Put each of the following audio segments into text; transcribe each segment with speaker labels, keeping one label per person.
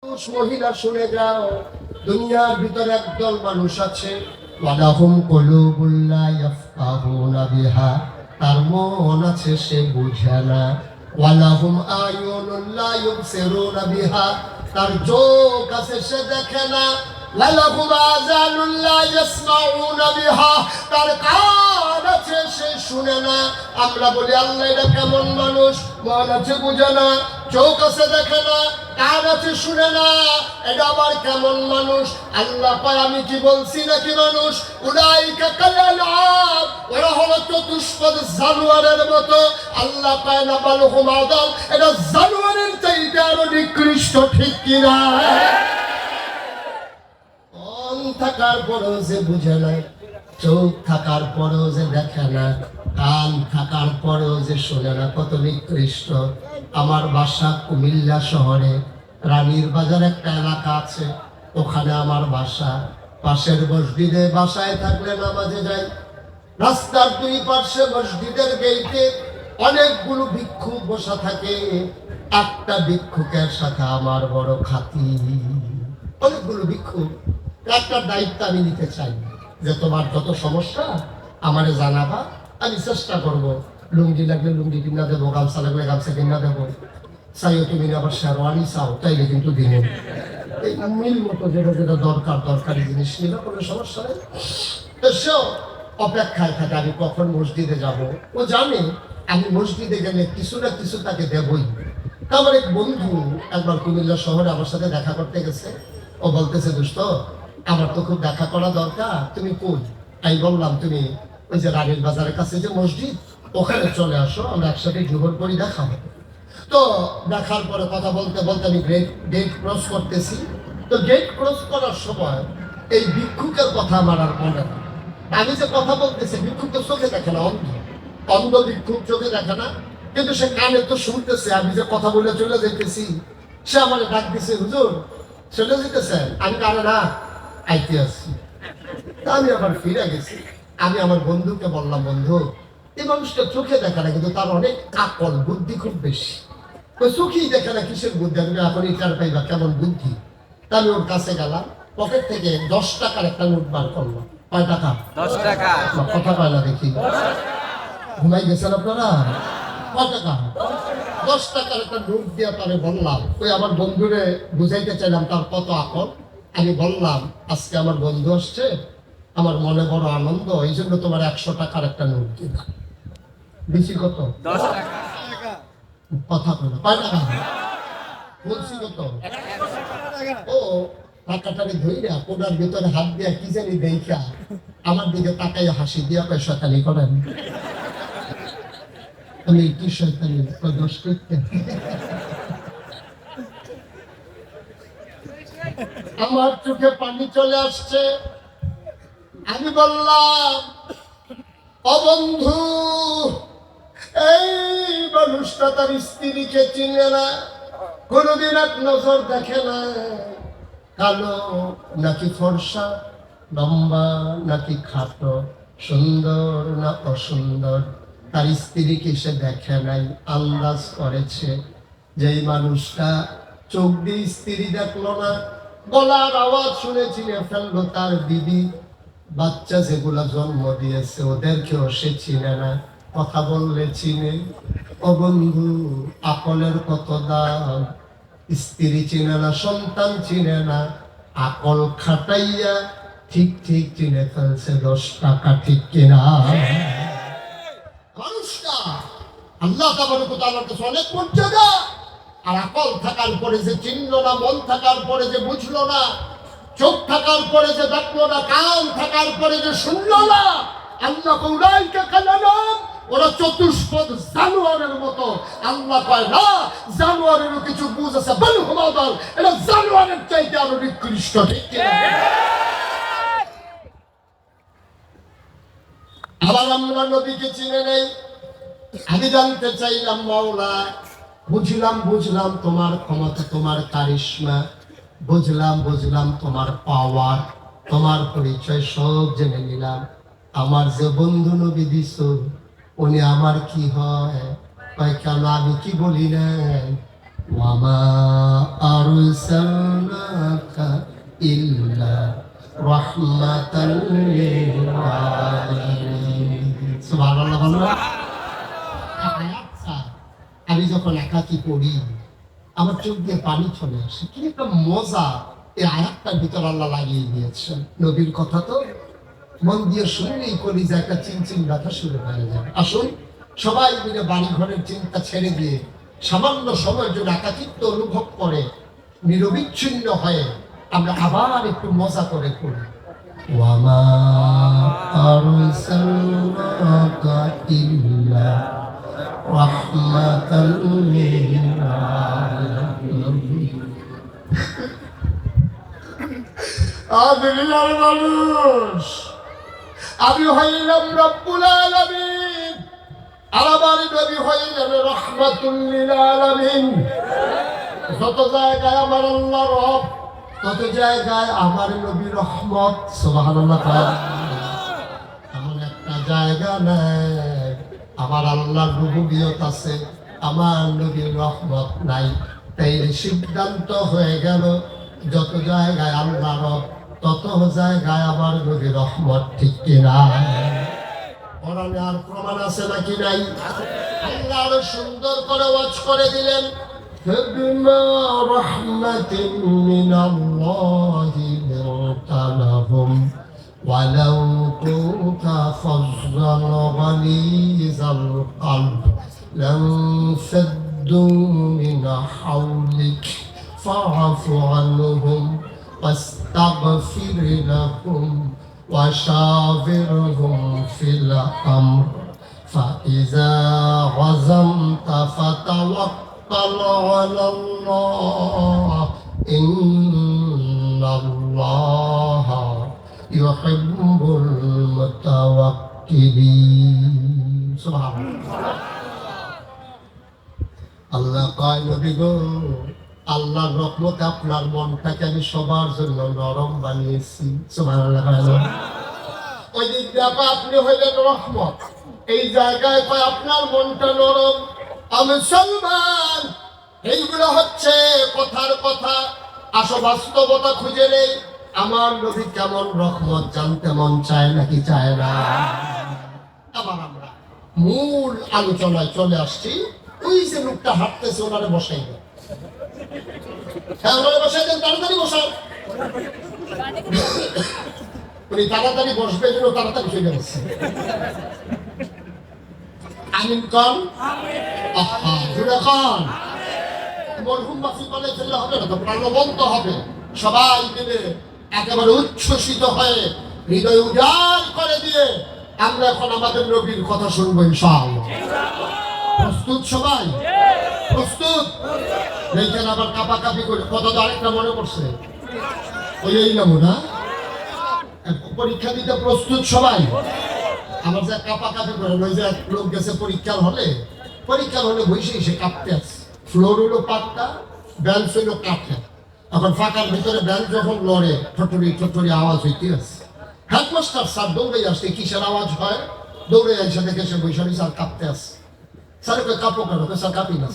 Speaker 1: মহিলা শুনে যাও, দুনিয়ার ভিতরে একদল মানুষ আছে, ওয়ালাহুম কুলুবুল লা ইয়াফকাহুনা বিহা, তার মন আছে সে বুঝে না। ওয়ালাহুম আয়ুনুন লা ইউবসিরুনা বিহা, তার চোখ আছে সে দেখে না। ওয়ালাহুম আযানুন লা ইয়াসমাউনা বিহা, তার কান আছে সে শুনে না। আমরা বলি আল্লাহ এটা কেমন মানুষ? মন আছে বুঝে না, চোখ আছে দেখে না, কান আছে শুনে না, এটা আবার কেমন মানুষ? আল্লাহ পায় আমি কি বলছি নাকি মানুষ? উলাইকা কালানাম, ওরা হলো চতুষ্পদ জানোয়ারের মতো। আল্লাহ পায় না বালহুম আদাল, এটা জানোয়ারের চাইতে আরো নিকৃষ্ট, ঠিক কিনা? মন থাকার পরেও যে বুঝে না, চোখ থাকার পরেও যে দেখে না, কান থাকার পরেও যে শোনে না, কত নিকৃষ্ট। আমার বাসা কুমিল্লা শহরে, রানীর বাজার একটা এলাকা আছে, ওখানে আমার বাসা। পাশের মসজিদে বাসায় থাকলে নামাজে যাই, রাস্তার দুই পার্শ্বে মসজিদের গেইটে অনেকগুলো ভিক্ষুক বসা থাকে। একটা ভিক্ষুকের সাথে আমার বড় খাতি, অনেকগুলো ভিক্ষুক। একটা দায়িত্ব আমি নিতে চাই যে তোমার যত সমস্যা আমারে জানাবা, আমি চেষ্টা করব। লুঙ্গি লাগলে লুঙ্গি কিনা দেবো, গামছা লাগলে গামছা কিনা দেবো, চাইও তুমি আবার শেরওয়ানি চাও তাইলে কিন্তু দিব। এই মিল মতো যেটা যেটা দরকারি জিনিস নিলে কোনো সমস্যা নেই। তো সেও অপেক্ষায় থাকে আমি কখন মসজিদে যাব। ও জানে আমি মসজিদে গেলে কিছু না কিছু তাকে দেবই। আমার এক বন্ধু একবার কুমিল্লা শহরে আমার সাথে দেখা করতে গেছে। ও বলতেছে, দোস্ত আমার তো খুব দেখা করা দরকার, তুমি কই? আমি বললাম তুমি ওই যে রানীর বাজারের কাছে যে মসজিদ, ওখানে চলে আসো, আমরা একসাথে জোহর করি, দেখা হবে। তো দেখার পরে কথা বলতে বলতে আমি গেট ক্রস করতেছি। তো গেট ক্রস করার সময় এই ভিক্ষুকের কথা আমার আর মনে না। আমি যে কথা বলতেছি, ভিক্ষুক তো চোখে দেখে না, অন্ধ। অন্ধ ভিক্ষুক চোখে দেখে না, কিন্তু সে কানে তো শুনতেছে আমি যে কথা বলে চলে যেতেছি। সে আমার ডাক দিছে, হুজুর চলে যেতেছেন? আমি কানে না, আইতে আসছি। আমি আবার ফিরে গেছি। আমি আমার বন্ধুকে বললাম, বন্ধু এই মানুষটা চোখে দেখে না, কিন্তু তার অনেক আকল বুদ্ধি খুব বেশি। চোখেই দেখে না, কিসের বুদ্ধি? আমি এখন ইটার পাইবা কেমন বুদ্ধি? তা আমি ওর কাছে গেলাম, পকেট থেকে 10 টাকার একটা নোট বার করলাম। কয় টাকা?
Speaker 2: 10 টাকা।
Speaker 1: কথা কয় না দেখি, ঘুমাই গেছেন আপনারা? কয় টাকা? 10 টাকার একটা নোট দিয়ে তারে বললাম, ওই আমার বন্ধুরে বুঝাইতে চাইলাম তার কত আকল। আমি বললাম, আজকে আমার বন্ধু আসছে, আমার মনে বড় আনন্দ, এই জন্য তোমার 100 টাকার একটা নোট দিলাম। বেশি কত?
Speaker 2: 10 টাকা।
Speaker 1: কথা বলো, কয় টাকা বলছি? কত? ও টাকাটাকে ধইরা কোনার ভিতরে হাত দিয়া কি জানি দেখা আমার দিকে তাকাই হাসি দিয়া কয়, শয়তানি করেন? আমি কি শয়তানি দোষ করতে? আমার চোখে পানি চলে আসছে। আমি বললাম, ও বন্ধু, এই মানুষটা তার স্ত্রীকে চিনে না, কোনদিন এক নজর দেখে না, কালো নাকি ফর্সা, লম্বা নাকি খাটো, সুন্দর না অসুন্দর, তার স্ত্রীকে সে দেখে নাই। আন্দাজ করেছে যে এই মানুষটা চোখ দিয়ে স্ত্রী দেখলো না, গলার আওয়াজ শুনে চিনে ফেললো তার দিদি। বাচ্চা যেগুলা জন্ম দিয়েছে ওদেরকেও সে চিনে না, কথা বললে চিনে। ও বন্ধু, আকলের কত দাম! স্ত্রী চিনে না, সন্তান চিনে না, আকল খাটাইয়া ঠিক ঠিক চিনে ফেলছে 10 টাকা, ঠিক কিনা? মানুষটা আল্লাহ তাআলার কাছে অনেক মর্যাদা। আর আকল থাকার পরে যে চিনল না, মন থাকার পরে যে বুঝলো না, চোখ থাকার পরে যে দেখলো না, কান থাকার পরে যে শুনলো না, আল্লাহ উলাইকা কালানাম, ওরা চতুষ্পদ জানোয়ারের মতো। আল্লাহ কয় না, জানোয়ারেরও কিছু বুঝ আছে, বালহুম আদাল, এটা জানোয়ারের চাইতে আরো নিকৃষ্ট, ঠিক কিনা? আবার আমরা নবীকে চিনে নেই। আমি জানতে চাইলাম, মাওলা বুঝলাম তোমার ক্ষমতা, তোমার কারিশমা, বুঝলাম তোমার পাওয়ার, তোমার পরিচয় সব জেনে নিলাম। আমার যে বন্ধু নবী দিছ, উনি আমার কি হয়? কেন আমি কি বলি না? ওয়ামা আরসাল ইল্লা রাহমাতাল লিল আলামিন। সুবহানাল্লাহ বলুন। আয়াতটা আমি যখন একাকি পড়ি আমার চোখ দিয়ে পানি চলে আসে, কি একটা মজা এই আয়াতটার ভিতর আল্লাহ লাগিয়ে দিয়েছেন। নবীর কথা তো মন দিয়ে শুনলেই করি যে একটা চিনচিন ব্যথা শুরু হয়ে যায়। আসুন সবাই মিলে বাড়ি ঘরের চিন্তা ছেড়ে দিয়ে সামান্য সময়ের জন্য একাকিত্ব অনুভব করে নিরবিচ্ছিন্ন হয়ে আমরা আবার একটু মজা করে পড়ি। ওয়ামা আরসালনাকা ইল্লা রাহমাতাল লিল আলামিন। দুনিয়ার মানুষ, আমি হইলাম রব্বুল আলামিন আর আমার নবী হইলেন রাহমাতুল লিল আলামিন। যত জায়গায় আমার আল্লাহ রব, তত জায়গায় আমার নবী রহমত। সুবহানাল্লাহ। এমন একটা জায়গা নাই আমার আল্লাহর রুবুবিয়ত আছে, আমার নবীর রহমত নাই। তাই সিদ্ধান্ত হয়ে গেল যত জায়গায় আল্লাহ রব, তত জায়গায় আমার নবীর রহমত। ঠিক কিনা? কোরআনে আর প্রমাণ আছে নাকি নাই? আল্লাহ আরো সুন্দর করে ওয়াজ করে দিলেন, فبما رحمة من الله لنت لهم ولو كنت فظا غليظ القلب لانفضوا من حولك فاعف عنهم واستغفر لهم وشاورهم في الأمر فإذا عزمت فتوكل على الله إن الله يحب المتوكلين. سبحان الله. আল্লাহ কয় নবী গো, আল্লাহর রহমত আপনার মনটাকে আমি সবার জন্য নরম বানিয়েছি। সুবহানাল্লাহ। ওই দিক দিয়ে আপনি হইলেন রহমত, এই জায়গায় কয় আপনার মনটা নরম। আমি মুসলমান, এইগুলো হচ্ছে কথার কথা, আসো বাস্তবতা খুঁজে নেই। আমার নবী কেমন রহমত জানতে মন চায় নাকি চায় না? আবার আমরা মূল আলোচনায় চলে আসছি। ওই যে লোকটা হাঁটতেছে ওনারে বসাই দেন, হ্যাঁ ওনারে বসাই দেন, তাড়াতাড়ি বসান। উনি তাড়াতাড়ি বসবে জন্য তাড়াতাড়ি চলে যাচ্ছে। আমিন কন, আহা জুড়ে কন। মরহুম মাসি বলে ফেললে হবে না তো, প্রাণবন্ত হবে। সবাই মিলে একেবারে উচ্ছ্বসিত হয়ে হৃদয় উজাড় করে দিয়ে আমরা এখন আমাদের নবীর কথা শুনবো ইনশাআল্লাহ। প্রস্তুত সবাই? প্রস্তুত? এইখানে আবার কাপাকাপি করে কত আরেকটা মনে করছে ওই এই নমুনা পরীক্ষা দিতে প্রস্তুত সবাই? আমার যা কাপাকাপি করে ওই যে লোক গেছে পরীক্ষার হলে বসে এসে কাঁপতে আছে। ফ্লোর হলো পাক্কা, বেঞ্চ হইলো কাঠে। এখন ফাঁকার ভিতরে বেঞ্চ যখন লড়ে ঠটরি ঠটরি আওয়াজ হইতে আছে। হেডমাস্টার স্যার দৌড়ে আসছে, কিসের আওয়াজ হয়? দৌড়ে আসে দেখে সে বৈশাখ স্যার কাঁপতে আছে। স্যার কাঁপো কেন? স্যার কাঁপি না।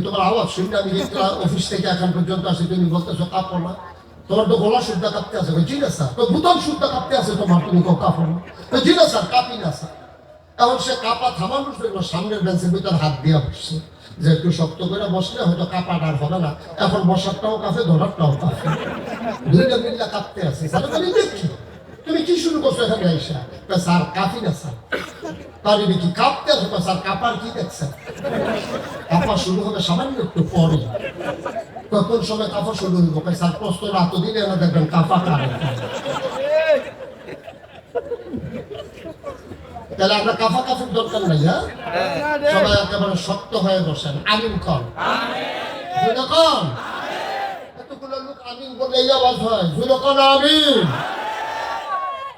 Speaker 1: তোমার আওয়াজ শুনলে আমি অফিস থেকে এখন পর্যন্ত আসি, তুমি বলতেছো কাঁপো না, তোমার তো গলা শুদ্ধ কাঁপতে আছে। জি না স্যার। তো বুতাম শুদ্ধ কাঁপতে আছে তোমার, তুমি কাঁপো না? জি না স্যার, কাঁপি না স্যার। এখন সে কাঁপা থামানোর জন্য সামনের বেঞ্চের ভিতর হাত দিয়ে বসছে, যে একটু শক্ত করে বসলে হয়তো কাঁপাটা আর হবে না। এখন বসারটাও কাঁপে, ধরারটাও কাঁপে, দুইটা মিল্লা কাঁপতে আছে। স্যার আমি দেখছি তুমি কি শুরু করছো এখানে আইসা? স্যার কাঁপি না স্যার। পারিনি কি কাঁপতে আছে? স্যার কাঁপার কি দেখছেন? কাঁপা শুরু হবে সামান্য একটু পরে। কোন সময় কাঁপা শুরু হইব? স্যার প্রশ্ন রাত দিলে না, দেখবেন কাঁপা কাঁপে। তাহলে আমরা কাফা কাফির দরকার নাই। হ্যাঁ, সবাই একেবারে শক্ত হয়ে বসেন। আমিন কর, জুড়ে কন। এতগুলো লোক আমিন বলে এই আওয়াজ হয়, জুড়ে কন আমিন।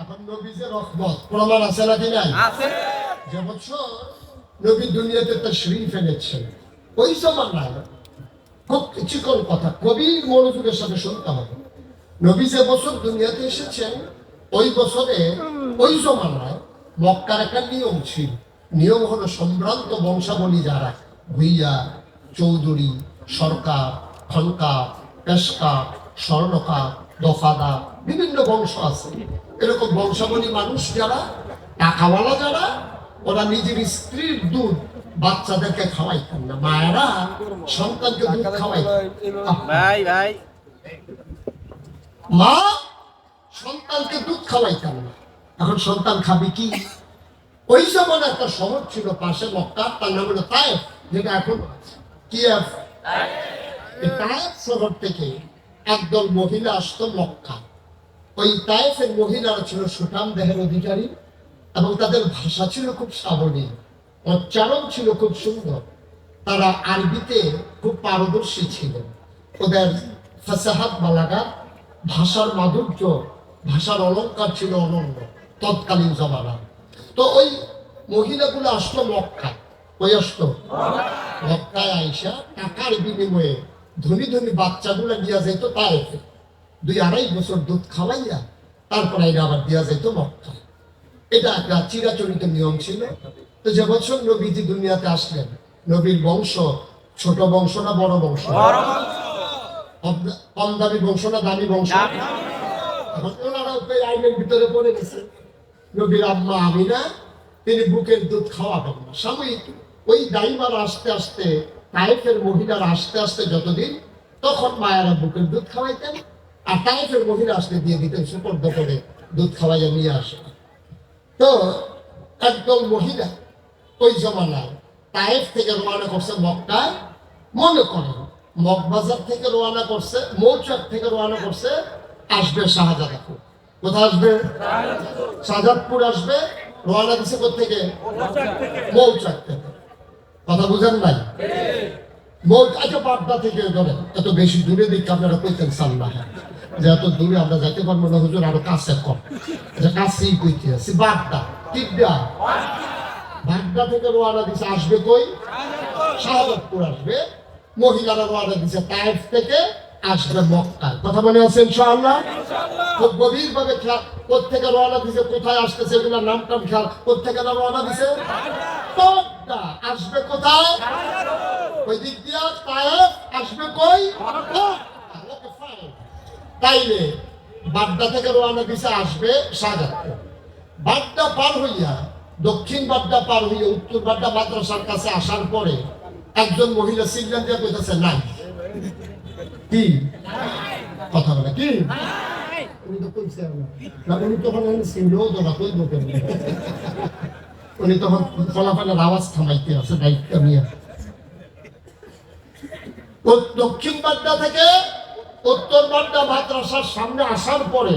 Speaker 1: এখন নবী যে রহমত, প্রমাণ আছে নাকি নাই? যে বছর নবী দুনিয়াতে তাশরীফ এনেছেন, ওই জমানায় খুব চিকন কথা, কবির মনোযোগের সাথে শুনতে হবে। নবী যে বছর দুনিয়াতে এসেছেন, ওই বছরে ওই জমানায় মক্কার একটা নিয়ম ছিল। নিয়ম হলো সম্ভ্রান্ত বংশাবলী যারা ভুইয়া, চৌধুরী, সরকার, খনকার, পেশকার, স্বর্ণকার, দফাদার, বিভিন্ন বংশ আছে। এরকম বংশাবলী মানুষ যারা, টাকাওয়ালা যারা, ওরা নিজের স্ত্রীর দুধ বাচ্চাদেরকে খাওয়াইতেন না। মায়েরা সন্তানকে দুধ খাওয়াইতেন। মা সন্তানকে দুধ খাওয়াইতেন না। এখন সন্তান খাবি কি? ওই সময় একটা শহর ছিল পাশে মক্কা, তার নাম হলো তায়েফ, যেটা এখন কিয়েভ। তায়েফ শহর থেকে একদল মহিলা আসতো মক্কা। ওই তায়েফের মহিলারা ছিল সুঠাম দেহের অধিকারী এবং তাদের ভাষা ছিল খুব সাবলীল, উচ্চারণ ছিল খুব সুন্দর। তারা আরবিতে খুব পারদর্শী ছিলেন। ওদের ফাসাহাত বালাগাত, ভাষার মাধুর্য, ভাষার অলঙ্কার ছিল অনন্য তৎকালীন জমানা। তো ওই মহিলাগুলো আসতো মক্কা। ওই আসতো মক্কায় আইসা টাকার বিনিময়ে ধনী ধনী বাচ্চাগুলো দিয়া যেত তায়েফে। 2-2.5 বছর দুধ খাওয়াইয়া তারপর আইনা আবার দিয়া যেত মক্কা। এটা একটা চিরাচরিত নিয়ম ছিল। তো যে বছর নবীজি দুনিয়াতে আসলেন, নবীর বংশ ছোট বংশ না বড় বংশ? কম দামি বংশ না দামি বংশ? এখন ওনারা ওই আইনের ভিতরে পড়ে গেছে। নবীর আম্মা আমিনা তিনি বুকের দুধ খাওয়াবেন না। সাময়িক ওই দাইমার আস্তে আস্তে, তায়েফের মহিলারা আস্তে আস্তে যতদিন, তখন মায়েরা বুকের দুধ খাওয়াইতেন, আর তায়েফের মহিলা আসতে দিয়ে দিতেন সুপর্দ করে দুধ খাওয়াইয়া নিয়ে আসে। তো একদল মহিলা ওই জমানায় তায়েফ থেকে রওনা করছে মক্কায়। মনে করেন মগবাজার থেকে রওনা করছে, মৌচাক থেকে রওনা করছে, আসবে শাহজাদপুর। কোথায় আসবে? শাহজাদপুর আসবে। রওনা দিছে কোথেকে? মৌচাক থেকে। কথা বুঝেন নাই? আচ্ছা, বাড্ডা থেকে ধরেন, এত বেশি দূরে দেখে আপনারা কইতেন সাল্লাহ, যে এত দূরে আমরা যাইতে পারবো না হুজুর, আরো কাছে কম। কাছেই কইতে আছি, বাড্ডা। টিড্ডা বাড্ডা থেকে রওনা দিছে, আসবে কই? শাহজাদপুর আসবে। মহিলারা রওনা দিছে তায়েফ থেকে, আসবে মক্কায়। কথা মনে আছে ইনশাআল্লাহ? খুব গভীর ভাবে খেয়াল, কোথেকে রওনা দিছে, কোথায় আসতেছে, এগুলোর নাম টাম খেয়াল। কোথেকে রওনা দিছে? বাড্ডা। আসবে কোথায়? ওই দিক দিয়া তায়েফ, আসবে কই? তাইলে বাড্ডা থেকে রওনা দিছে, আসবে শাহজাদপুর। বাড্ডা পার হইয়া, দক্ষিণ বাড্ডা পার হইয়া উত্তর বাড্ডা মাদ্রাসার কাছে আসার পরে একজন মহিলা সিগন্যাল দিয়ে কইতেছে নাই। কি কথা বলে? কি উনি তো কইছে না, উনি তখন সিগন্যাল দেওয়া কইব কেন? উনি তখন ফলাফলের আওয়াজ থামাইতে আছে দায়িত্ব নিয়ে। দক্ষিণ বাড্ডা থেকে উত্তর বাড্ডা মাদ্রাসার সামনে আসার পরে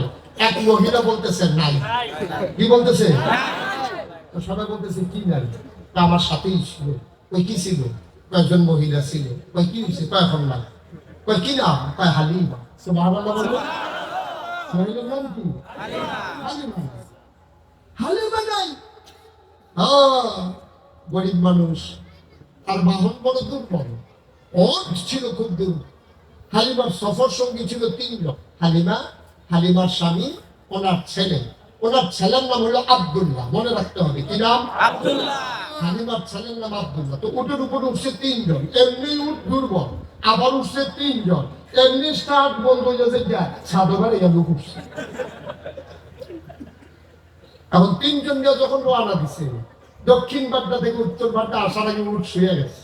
Speaker 1: এক মহিলা বলতেছে নাই। কি বলতেছে? সবাই বলতেছে কি নাই? আমার সাথেই ছিল। ওই কি ছিল? কয়েকজন মহিলা ছিল। কই কি হয়েছে? কয় এখন নাই। কয় কি নাম? কয় হালিমা। সুবহানাল্লাহ বলবো। মহিলার নাম কি? হালিমা। হালিমা নাই। গরিব মানুষ, আর বাহন বড় দুর্বল, ওর ছিল খুব দূর। হালিমার সফর সঙ্গী ছিল 3 জন। হালিমা, হালিমার স্বামী, ওনার ছেলে। ওনার ছেলের নাম হলো আব্দুল্লাহ। মনে রাখতে হবে কি নাম? আব্দুল্লাহ। হালিমার ছেলের নাম আব্দুল্লাহ। তো উটের উপর উঠছে 3 জন। এমনি উঠ দুর্বল, আবার উঠছে 3 জন। এমনি স্টার্ট বন্ধ হয়ে যাচ্ছে, সাধবার এই লোক উঠছে। এখন 3 জন যখন রওনা দিছে, দক্ষিণ বাড্ডা থেকে উত্তর বাড্ডা আসার আগে উঠ শুয়ে গেছে।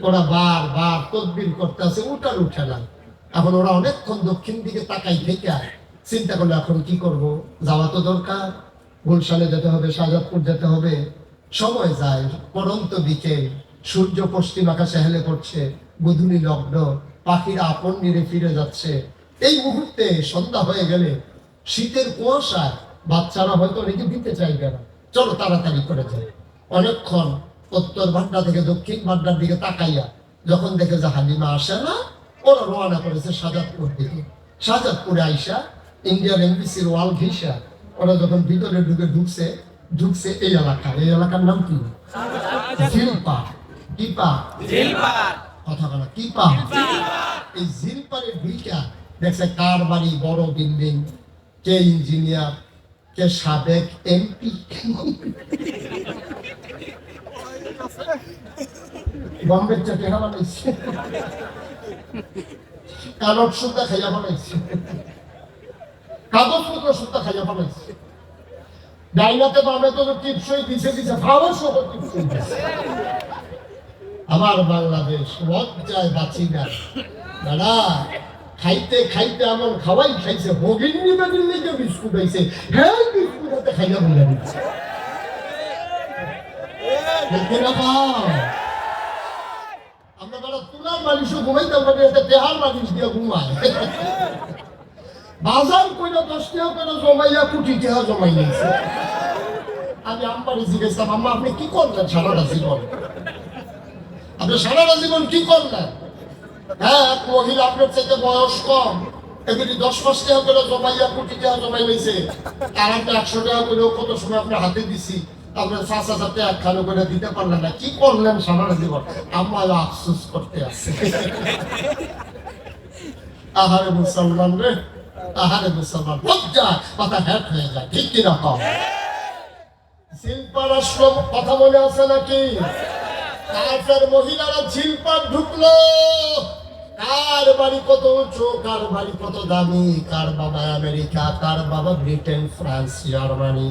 Speaker 1: ওরা বারবার তদবির করতে আছে, উঠার উঠে না। এখন ওরা অনেকক্ষণ দক্ষিণ দিকে তাকাই থেকে চিন্তা করলো এখন কি করব, যাওয়া তো দরকার, গুলশানে যেতে হবে, শাহজাদপুর যেতে হবে। সময় যায়, পরন্ত বিকেল, সূর্য পশ্চিম আকাশে হেলে পড়ছে, বুধুনি লগ্ন, পাখিরা আপন নিরে ফিরে যাচ্ছে। এই মুহূর্তে সন্ধ্যা হয়ে গেলে শীতের কুয়াশায় বাচ্চারা হয়তো রেখে দিতে চাইবে না, চলো তাড়াতাড়ি করে যায়। অনেকক্ষণ উত্তর বাড্ডা থেকে দক্ষিণ বাড্ডার দিকে তাকাইয়া যখন দেখে যে হালিমা আসে না, ওরা রওনা করেছে শাহজাদপুর দিকে। শাহজাদপুরে আইসা ইন্ডিয়ান এমবিসির ওয়াল ঘিসা ওরা যখন ভিতরে ঢুকছে এই এলাকার নাম কি? জিলপার। কি পাহাড়? কথা বলা কি পাহাড়? এই জিলপারের ঢুইকা দেখছে কার বাড়ি, বড় বিল্ডিং, কে ইঞ্জিনিয়ার, কে সাবেক এমপি। বম্বের চাটেরা বানাইছে, কারণ সুন্দর খাইয়া বানাইছে। কাগজপত্র সুতা খাইয়া পালাইছে। ডাইনাতে বামে তো টিপসই দিছে দিছে, খাওয়ার সহ টিপসই দিছে। আমার বাংলাদেশ লজ্জায় বাঁচি না দাদা। খাইতে খাইতে এমন খাওয়াই খাইছে, ভগিনী বাগির লেগে বিস্কুট হয়েছে, হ্যাঁ বিস্কুট হাতে খাইয়া বলে দিচ্ছে। আমরা বেড়া তুলার মালিশও ঘুমাইতাম পারি, দেহার মালিশ দিয়ে ঘুমায়। বাজার কইরা 10 টাকা করে জমাইয়া কোটি টাকা জমাই নিয়েছে। আমি আম্মারে জিজ্ঞেসাম, আম্মা আপনি কি করলেন সারাটা জীবন? আপনি সারাটা জীবন কি করলেন? হ্যাঁ, এক মহিলা আপনার চাইতে বয়স কম, এগুলি 10-5 টাকা করে জমাইয়া কোটি টাকা জমাই নিয়েছে। আর একটা 100 টাকা করেও কত সময় আপনার হাতে দিছি, আপনার 5,000 টাকা একখানো করে দিতে পারলেন না। কি করলেন সারাটা জীবন? আম্মা আফসোস করতে আছে। আহারে মুসলমান রে, আহারে মুসলমান, লজ্জা মাথা হ্যাট হয়ে যায়, ঠিক কিনা কম? শিল্পার আশ্রম কথা মনে আছে নাকি? কাফের মহিলারা শিল্পার ঢুকলো। কার বাড়ি কত উঁচু, কার বাড়ি কত দামি, কার বাবা আমেরিকা, কার বাবা ব্রিটেন, ফ্রান্স, জার্মানি,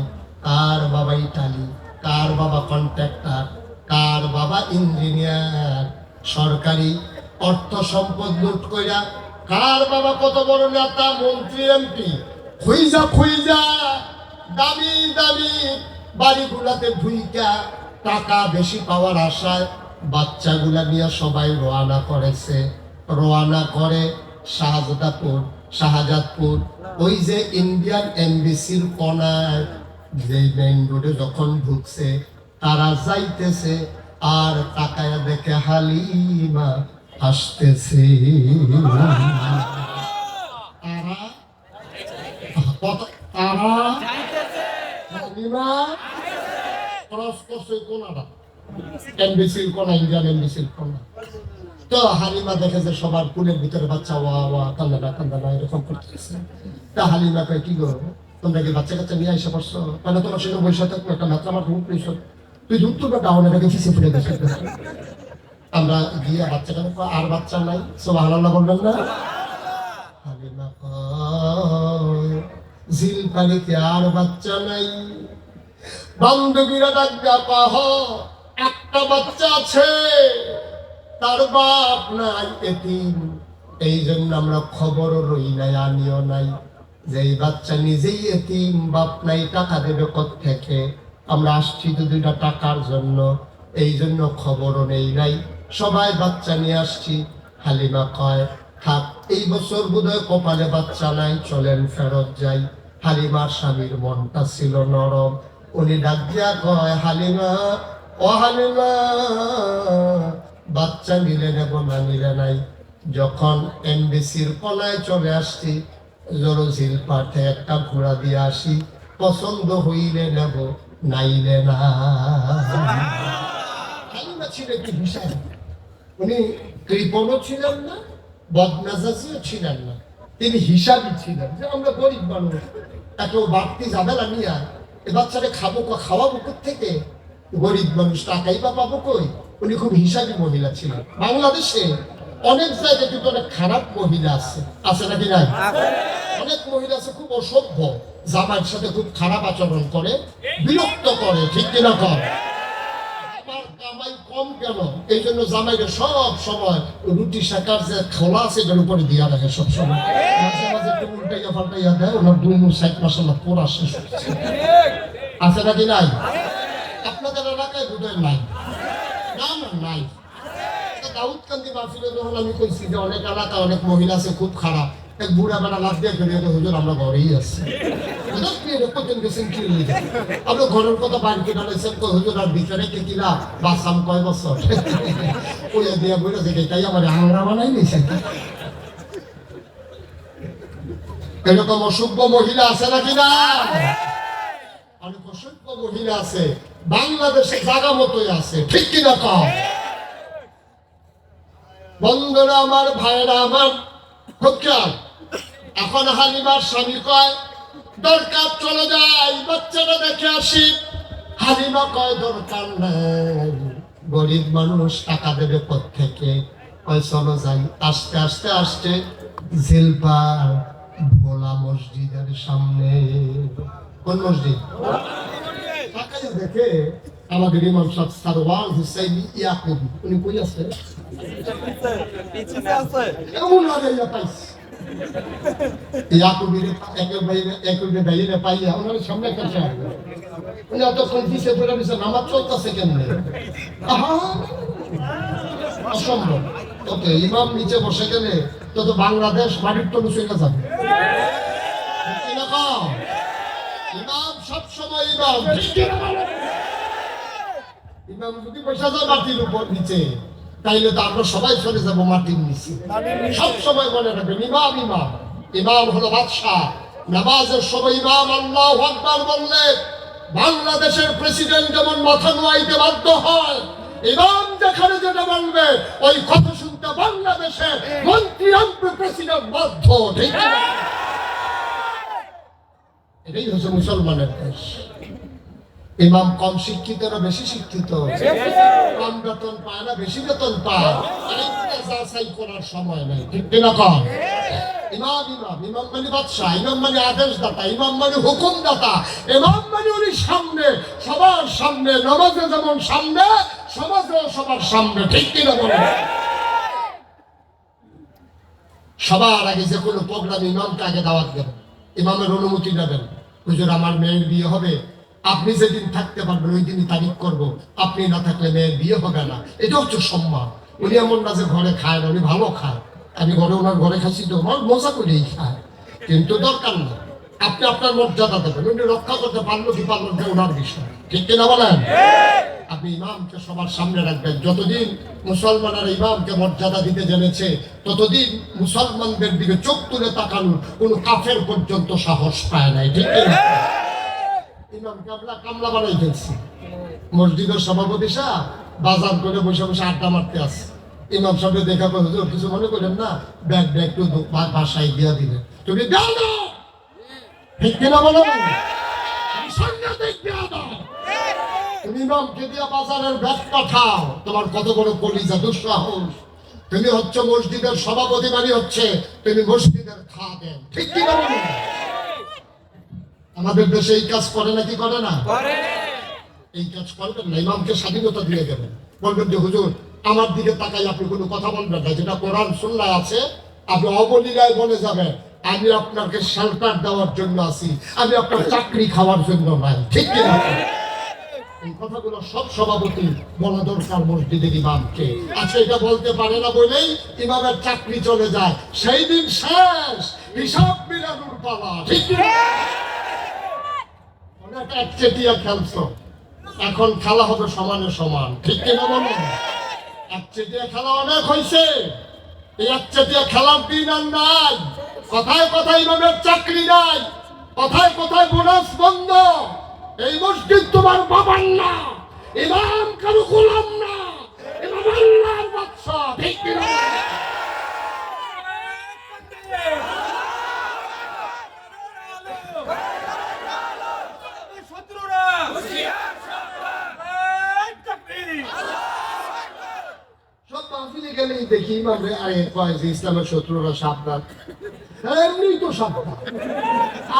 Speaker 1: কার বাবা ইটালি, কার বাবা কন্ট্রাক্টর, কার বাবা ইঞ্জিনিয়ার, সরকারি অর্থ সম্পদ লুট কইরা কার বাবা কত বড় নেতা, মন্ত্রী, এমপি, খুইজা খুইজা দামি দামি বাড়িগুলাতে ঢুইকা টাকা বেশি পাওয়ার আশায় বাচ্চাগুলা নিয়ে সবাই রওনা করেছে। রওনা করে শাহজাদপুর, ওই যে ইন্ডিয়ান এমবিসির কোনায় যে মেইন রোডে যখন ঢুকছে, তারা যাইতেছে আর তাকায়া দেখে হালিমা আসতেছে। হালিমা ক্রস করছে কোনাটা, এমবিসির কোনা, ইন্ডিয়ান এমবিসির কোনা। তো হালিমা দেখে যে সবার কুলের ভিতরে বাচ্চা ওয়া ওয়া কান্দানা এরকম করতেছে। তা হালিমা কয়, কি গো তোমরা কি বাচ্চা কাচ্চা নিয়ে এসে পড়ছো? মানে তোমার সেটা বসে থাকবো, একটা মাত্রা আমার রূপ নিয়েছ, তুই ধূপ তুলবে ডাউনে রেখে ফিসে ফুটে গেছে। আমরা গিয়ে বাচ্চা কাচ্চা, আর বাচ্চা নাই, সুবহানাল্লাহ বলবেন না? হালিমা কয়, জিল পানিতে আর বাচ্চা নাই। বান্ধবীরা ডাক পাহ, একটা বাচ্চা আছে, তার বাপ নাই, এতিম। এই জন্য আমরা খবরও রই নাই, আমিও নাই, যে এই বাচ্চা নিজেই এতিম, বাপ নাই, টাকা দেবে কোত্থেকে? আমরা আসছি তো 2টা টাকার জন্য, এই জন্য খবরও নেই নাই, সবাই বাচ্চা নিয়ে আসছি। হালিমা কয়, থাক, এই বছর বোধহয় কপালে বাচ্চা নাই, চলেন ফেরত যাই। হালিমার স্বামীর মনটা ছিল নরম, উনি ডাক দিয়া কয়, হালিমা, ও হালিমা, বাচ্চা নিলে নেব না নিলে নাই। যখন এমবিসির কোনায় চলে আসছি, জরুজিল পাঠে একটা ঘোড়া দিয়ে আসি, পছন্দ হইলে নেব, নাইলে না। হালিমা ছিল একটি হিসাব, উনি কৃপণও ছিলেন না, বদমেজাজিও ছিলেন না, তিনি হিসাবই ছিলেন যে আমরা গরিব মানুষ, এত বাড়তি ঝামেলা নিয়ে এ বাচ্চাটা খাওয়াবো থেকে, গরিব মানুষ টাকাই বা পাবো কই? উনি খুব হিসাবী মহিলা ছিলেন। বাংলাদেশে অনেক জায়গায় কিন্তু অনেক খারাপ মহিলা আছে নাকি নাই? অনেক মহিলা আছে খুব অসভ্য, জামাইয়ের সাথে খুব খারাপ আচরণ করে, বিরক্ত করে, ঠিক কিনা কর? আমার কামাই কম কেন, এই জন্য জামাইকে সব সময় রুটি শাকার যে খোলা আছে এটার উপরে দিয়া রাখে সব সময়, মাঝে মাঝে একটু উল্টাইয়া পাল্টাইয়া দেয়, ওনার 2 সাইড মাসাল্লাহ পোড়া শেষ হচ্ছে। আছে নাকি নাই? আপনাদের এলাকায় বোধহয় নাই, না না নাই। দাউদকান্দি মাহফিলে যখন আমি কইছি যে অনেক এলাকা অনেক মহিলা আছে খুব খারাপ, এক বুড়া বেড়া লাভ দিয়ে ফেলে হুজুর আমরা ঘরেই আছি, আমরা ঘরের কথা বাড়িতে ডালেছেন, হুজুর আর ভিতরে কে কিলা বাসাম কয় বছর ওইয়া দিয়া বইরা যে তাই আমার আংরা বানাই নিয়েছেন। এরকম অসভ্য মহিলা আছে নাকি না? অনেক অসভ্য মহিলা আছে, বাংলাদেশে জায়গা মতোই আছে, ঠিক কিনা কম? বন্ধুরা আমার, ভাইরা আমার, হচ্ছেন এখন হালিমার স্বামী কয়, দরকার চলে যাই, বাচ্চাটা দেখে আসি। হালিমা কয়, দরকার নাই, গরিব মানুষ, টাকা দেবে কোত্থেকে? কয় চলো যাই। আস্তে আস্তে আসতে জিলপার ভোলা মসজিদের সামনে। কোন মসজিদ? তাকাইয়া দেখে আমাদের ইমাম সাহেব সারওয়ার হুসাইন ইয়াকুবি, উনি কই আছে? এমন লাগাইয়া পাইছে ইয়াকুবির একেবারে বাইরে পাইয়া ওনার সামনে কাছে উনি এতক্ষণ পিছিয়ে পড়ে দিচ্ছে, নামাজ চলতেছে কেমনে? অসম্ভব। ওকে, ইমাম নিচে বসে গেলে তো বাংলাদেশ বাড়ির তো চলে যাবে। ইমাম সবসময় ইমাম। ইমাম যদি বসে যায় মাটির উপর নিচে, তাইলে তো আমরা সবাই চলে যাবো মাটির নিচে। সবসময় মনে রাখবেন ইমাম ইমাম। ইমাম হলো বাদশাহ। নামাজের সময় ইমাম আল্লাহু আকবার বললে বাংলাদেশের প্রেসিডেন্ট যেমন মাথা নোয়াইতে বাধ্য হয়, ইমাম যেখানে যেটা বলবে ওই কথা শুনতে বাংলাদেশের মন্ত্রী এমপি প্রেসিডেন্ট বাধ্য। ঠিক না? এটাই হচ্ছে মুসলমানের দেশ। ইমাম কম শিক্ষিত না বেশি শিক্ষিত? কম বেতন পায় না বেশি বেতন পায়? যাচাই করার সময় নেই। ঠিক না? কম ইমাম ইমাম। ইমাম মানে বাদশাহ, ইমাম মানে আদেশদাতা, ইমাম মানে হুকুমদাতা, ইমাম মানে উনি সামনে, সবার সামনে। নামাজে যেমন সামনে, সমাজেও সবার সামনে। ঠিক কিনা বলেন? সবার আগে যে কোনো প্রোগ্রাম ইমামকে আগে দাওয়াত দেবেন, ইমামের অনুমতি নেবেন। হুজুর আমার মেয়ের বিয়ে হবে, আপনি যেদিন থাকতে পারবেন ওই দিনই তারিখ করব, আপনি না থাকলে মেয়ের বিয়ে হবে না। এটা হচ্ছে সম্মান। উনি এমন না যে ঘরে খায় না, উনি ভালো খায়। আমি ঘরে ওনার ঘরে খাচ্ছি তো আমার মজা করেই খায়, কিন্তু দরকার না। আপনি আপনার মর্যাদা দেবেন, উনি রক্ষা করতে পারলো কি পারলো না ওনার বিষয়। ঠিক কিনা বলেন? আপনি ইমামকে সবার সামনে রাখবেন। যতদিন মুসলমানের ইমামকে মর্যাদা দিতে জেনেছে, ততদিন মুসলমানদের দিকে চোখ তুলে তাকানোর কোন কাফের পর্যন্ত সাহস পায় নাই। ঠিক কিনা? ইমামকে আমরা কামলা বানাই ফেলছি। মসজিদের সভাপতি সাহেব বাজার করে বসে বসে আড্ডা মারতে আসে। ইমাম সাহেব দেখা করে হুজুর কিছু মনে করেন না, ব্যাগ একটু বাসায় দিয়া দিবেন। তুমি দাও না, ঠিক কিনা বলো? তুমি ইমামকে দিয়া বাজারের ব্যাগ পাঠাও, তোমার কত বড় কলিজা, দুঃসাহস! তুমি হচ্ছে মসজিদের সভাপতি, মানে হচ্ছে তুমি মসজিদের খাদেম। ঠিক কিনা বলো? আমাদের দেশে এই কাজ করে নাকি করে না? এই কাজ করবেন না। ইমামকে স্বাধীনতা দিয়ে দেবেন, বলবেন যে হুজুর আমার দিকে তাকাই আপনি কোনো কথা বলবেন না, যেটা কোরআন সুন্নাহ আছে আপনি অবলীলায় বলে যাবেন আমি আপনাকে শেল্টার দেওয়ার জন্য আছি, আমি আপনার চাকরি খাওয়ার জন্য নাই। ঠিক কিনা? এই কথাগুলো সব সভাপতি বলা দরকার মসজিদের ইমামকে। আচ্ছা, এটা বলতে পারে না বলেই ইমামের চাকরি চলে যায়, সেই দিন শেষ, হিসাব মিলানোর পালা। ঠিক কিনা? একচেটিয়া খেলছো, এখন খেলা হবে সমানে সমান। ঠিক কিনা বলো? একচেটিয়া খেলা অনেক হয়েছে, এই একচেটিয়া খেলার দিন আর নাই। কথায় কথায় ইমামের চাকরি নাই, কথায় কথায় বোনাস বন্ধ। এই মসজিদ তোমার বাবার না, ইমাম কারো গোলাম না, ইমাম আল্লাহর বাদশা। ঠিক কিনা? দেখি ইমামরে আরে কয় যে ইসলামের শত্রুরা সাবধান, এমনি তো সাবধান,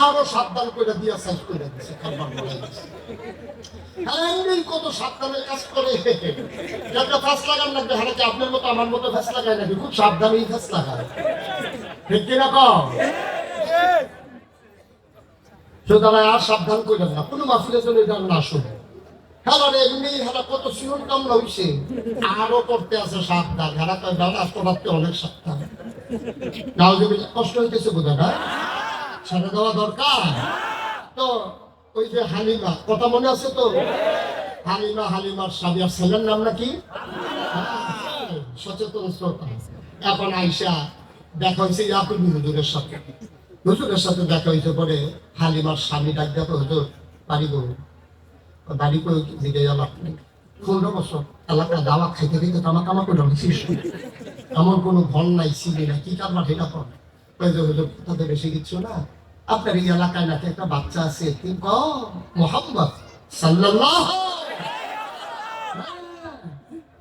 Speaker 1: আরো সাবধান করে দিয়া শেষ করে দিচ্ছে। এমনি কত সাবধানের কাজ করে, একটা ফাঁস লাগান লাগবে। হারাকে আপনার মতো আমার মতো ফাঁস লাগায় নাকি? খুব সাবধানেই ফাঁস লাগায়। ঠিক কিনা কম? সুতরাং আর সাবধান করে না, কোনো মাফিলের জন্য এটা না শুনে। খেলারে এমনি হেরা কত শিরন কামলা হইছে, আরো করতে আছে সাবধান। হেরা কয় দাদা আসতে অনেক সাবধান। নাও যদি কষ্ট হইতেছে বোধ না, ছেড়ে দেওয়া দরকার। তো ওই যে হালিমা, কথা মনে আছে তো? হালিমার স্বামী আর ছেলের নাম নাকি? সচেতন শ্রোতা। এখন আইসা দেখা হয়েছে ইয়াকুব হুজুরের সাথে। হুজুরের সাথে দেখা হয়েছে পরে হালিমার স্বামী ডাক দেখো হুজুর বাড়ি গরু বাড়ি করে দিকে গেলাম 15 বছর এলাকা দাওয়া খাইতে খাইতে তামা কামা করে রেখেছিস, এমন কোনো ভন নাই, ছিলি না, কি কারবার এটা কর? হুজুর তাদের বেশি কিচ্ছু না, আপনার এই এলাকায় নাকি একটা বাচ্চা আছে, কি মোহাম্মদ সাল্লাল্লাহু,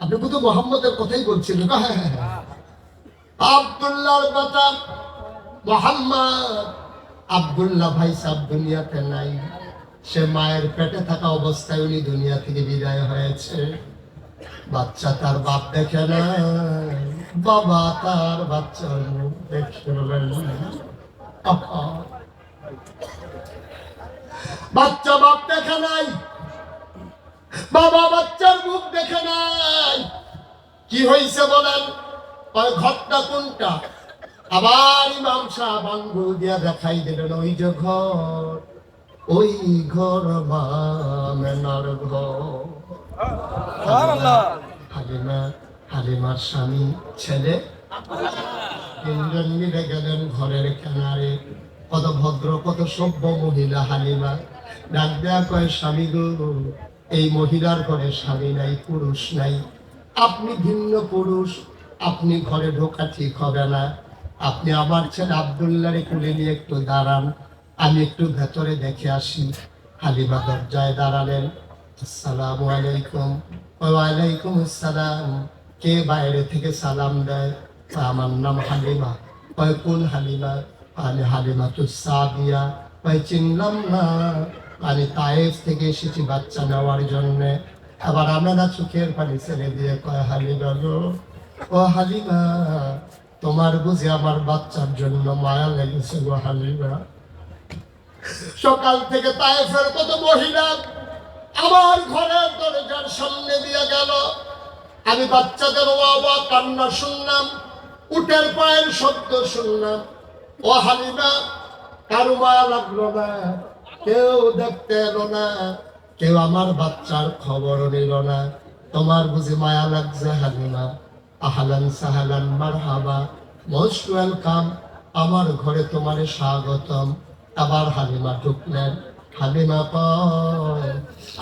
Speaker 1: আপনি কিন্তু মোহাম্মদের কথাই বলছিলেন। হ্যাঁ, আব্দুল্লাহর বাচ্চা মোহাম্মদ আব্দুল্লাহ ভাই সাহেব দুনিয়াতে নাই, সে মায়ের পেটে থাকা অবস্থায় উনি দুনিয়া থেকে বিদায় হয়েছে। বাচ্চা তার বাপ দেখে না, বাবা তার বাচ্চার মুখ দেখে বাচ্চা বাপ দেখে নাই, বাবা বাচ্চার মুখ দেখে নাই। কি হয়েছে বলেন? ঘরটা কোনটা? আবার ইমাম সাহেব আঙ্গুল দিয়া দেখাই দিলেন, ওই যে ঘর, ওই ঘর মামেনার ঘর। হালিমা, হালিমার স্বামী, ছেলে, তিনজন মিলে গেলেন ঘরের কিনারে। কত ভদ্র, কত সভ্য মহিলা হালিমা। ডাক দেয়া কয়, স্বামী গো, এই মহিলার ঘরে স্বামী নাই, পুরুষ নাই, আপনি ভিন্ন পুরুষ, আপনি ঘরে ঢোকা ঠিক হবে না। আপনি আমার ছেলে আব্দুল্লাহরে কুলে নিয়ে একটু দাঁড়ান, আমি একটু ভেতরে দেখে আসি। হালিমা দরজায় দাঁড়ালেন। আসসালামু আলাইকুম। ওয়ালাইকুম আসসালাম। কে বাইরে থেকে সালাম দেয়? আমার নাম হালিমা। কোন হালিমা? আমি হালিমা তো সাদিয়া। চিনলাম না, আমি তায়েফ থেকে এসেছি বাচ্চা নেওয়ার জন্য। আবার আমরা চোখের পানি ছেড়ে দিয়ে কয়, হালিমা গো, ও হালিমা, তোমার বুঝি আমার বাচ্চার জন্য মায়া লেগেছে গো হালিমা। সকাল থেকে তায়েফের কত মহিলা আমার ঘরের দরজার সামনে দিয়ে গেল, আমি বাচ্চাদের ওয়া কান্না শুনলাম, উটের পায়ের শব্দ শুনলাম। ও হালিমা, কারো মায়া লাগলো না, কেউ দেখতে এলো না, কেউ আমার বাচ্চার খবর নিল না। তোমার বুঝি মায়া লাগছে হালিমা? আহলান সাহলান মারহাবা, মোস্ট ওয়েলকাম, আমার ঘরে তোমার স্বাগতম। আবার হালিমা ঢুকলেন। হালিমা কয়,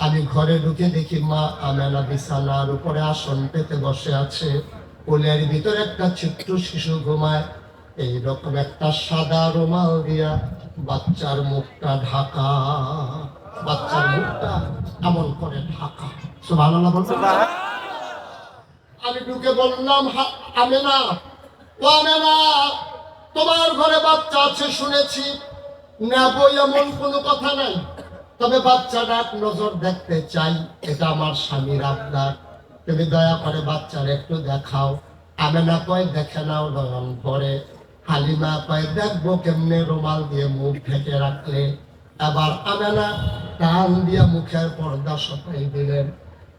Speaker 1: আমি ঘরে ঢুকে দেখি মা আমেনা বিছানার উপরে আসন পেতে বসে আছে, কোলের ভিতরে একটা ছোট্ট শিশু ঘুমায়। এইরকম একটা সাদা রুমাল দিয়া বাচ্চার মুখটা ঢাকা, বাচ্চার মুখটা এমন করে ঢাকা। সুবহানাল্লাহ বলতে, আমি ঢুকে বললাম, আমেনা, ও আমেনা, তোমার ঘরে বাচ্চা আছে শুনেছি, নেব এমন কোনো কথা নাই, তবে বাচ্চাটা এক নজর দেখতে চাই, এটা আমার স্বামীর আবদার, তুমি দয়া করে বাচ্চার একটু দেখাও। আমেনা কয়, দেখে নাও নয়ন পরে। হালিমা কয়, দেখবো কেমনে, রুমাল দিয়ে মুখ ঢেকে রাখলে। আবার আমেনা টান দিয়ে মুখের পর্দা সরাই দিলেন,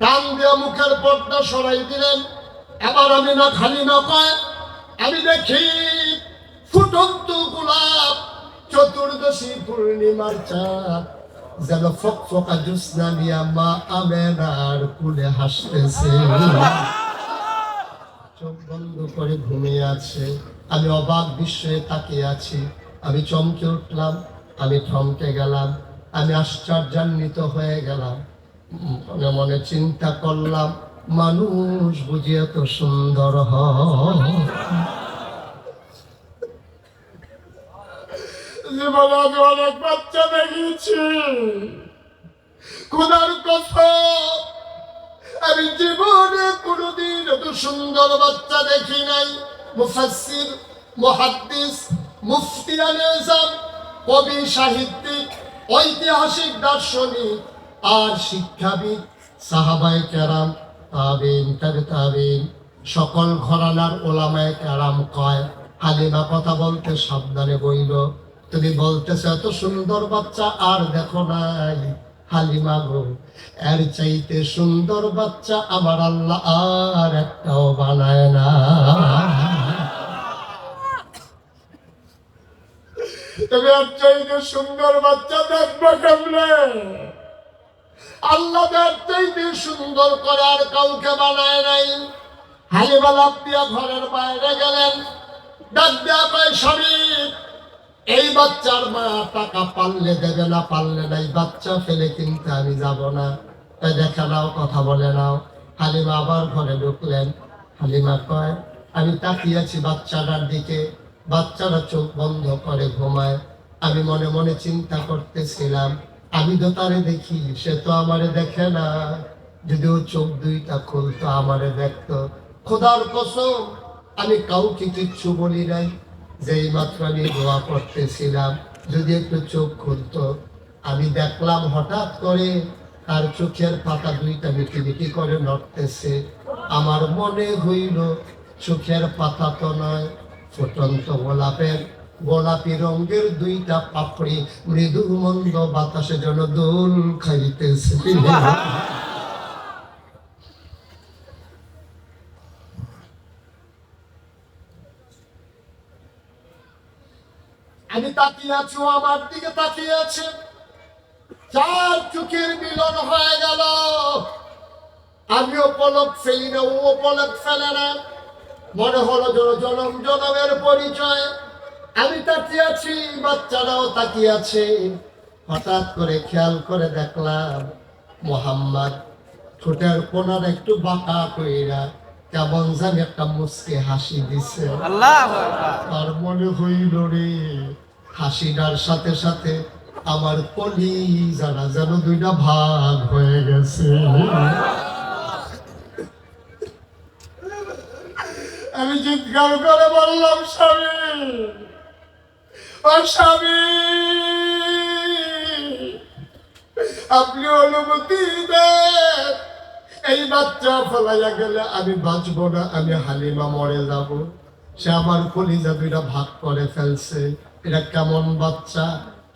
Speaker 1: টান দিয়ে মুখের পর্দা সরাই দিলেন। আবার আমেনা, হালিমা কয়, আমি দেখি ফুটন্ত গোলাপ, চতুর্দশী পূর্ণিমার চাঁদ যেন ফকফকা জ্যোৎস্না নিয়ে মা আমেনার কুলে হাসতেছে, চোখ বন্ধ করে ঘুমিয়ে আছে। আমি অবাক বিস্ময়ে তাকিয়ে আছি। আমি চমকে উঠলাম, আমি থমকে গেলাম, আমি আশ্চর্যান্বিত হয়ে গেলাম। মনে মনে চিন্তা করলাম, মানুষ বুঝি এত সুন্দর হয়? জীবনে আমি অনেক বাচ্চা দেখেছি, খোদার কসম, আমি জীবনে কোনোদিন এত সুন্দর বাচ্চা দেখি নাই। মুফাসসির, মুহাদ্দিস, মুফতি আল-আযম, কবি, সাহিত্যিক, ঐতিহাসিক, দার্শনিক আর শিক্ষাবিদ, সাহাবায়ে কেরাম, তাবিঈন, তাবিঈন, সকল ঘরানার ওলামায়ে কেরাম কয়, হালিমা কথা বলতে সাবধানে বইল, তুমি বলতেছো এত সুন্দর বাচ্চা আর দেখো নাই। হালিমা গো, এর চাইতে সুন্দর বাচ্চা আমার আল্লাহ আর একটাও বানায় না। তুমি এর চাইতে সুন্দর বাচ্চা দেখবে কেমনে? আল্লাহ এর চাইতে সুন্দর করে আর কাউকে বানায় নাই। হালিমা লাফ দিয়া ঘরের বাইরে গেলেন, ডাক দেয়া কয়, স্বামী, এই বাচ্চার মা টাকা পারলে দেবে, না পারলে নাই, বাচ্চা ফেলে কিন্তু আমি যাব না, দেখে নাও, কথা বলে নাও। হালিমা আবার ঘরে ঢুকলেন। হালিমা কয়, আমি তাকিয়েছি বাচ্চাটার দিকে, বাচ্চারা চোখ বন্ধ করে ঘুমায়। আমি মনে মনে চিন্তা করতেছিলাম, আমি তো তারে দেখি, সে তো আমারে দেখে না, যদিও চোখ দুইটা খুলতো আমারে দেখতো। খোদার কসম, আমি কাউকে কিচ্ছু বলি নাই, যেই মাত্র আমি দোয়া করতেছিলাম, যদি একটু চোখ খুলতো, আমি দেখলাম হঠাৎ করে তার চোখের পাতা দুইটা মিটি করে নড়তেছে। আমার মনে হইল চোখের পাতা তো নয়, ফুটন্ত গোলাপি রঙের দুইটা পাপড়ি মৃদু মন্দ বাতাসে যেন দোল খাইতেছে। আমি তাকিয়ে আছি, আমার দিকে তাকিয়ে আছে, চার চোখের মিলন হয়ে গেল। আমিও পলক ফেলি না, ও পলক ফেলে না, মনে হলো জনম জনমের পরিচয়। আমি তাকিয়ে আছি, বাচ্চারাও তাকিয়ে আছে। হঠাৎ করে খেয়াল করে দেখলাম মোহাম্মদ ঠোঁটের কোনার একটু বাঁকা কইরা কেমন জানি একটা মুচকি হাসি দিছে। আর মনে হইল রে, হাসিটার সাথে সাথে আমার কলিজাটা যেন দুইটা ভাগ হয়ে গেছে। আমি চিৎকার করে বললাম, স্বামী, ও স্বামী, আপনি অনুমতি দেন, এই বাচ্চা ফলাইয়া গেলে আমি বাঁচবো না, আমি হালিমা মরে যাব। সে আমার কলিজা দুইটা ভাগ করে ফেলছে। এটা কেমন বাচ্চা,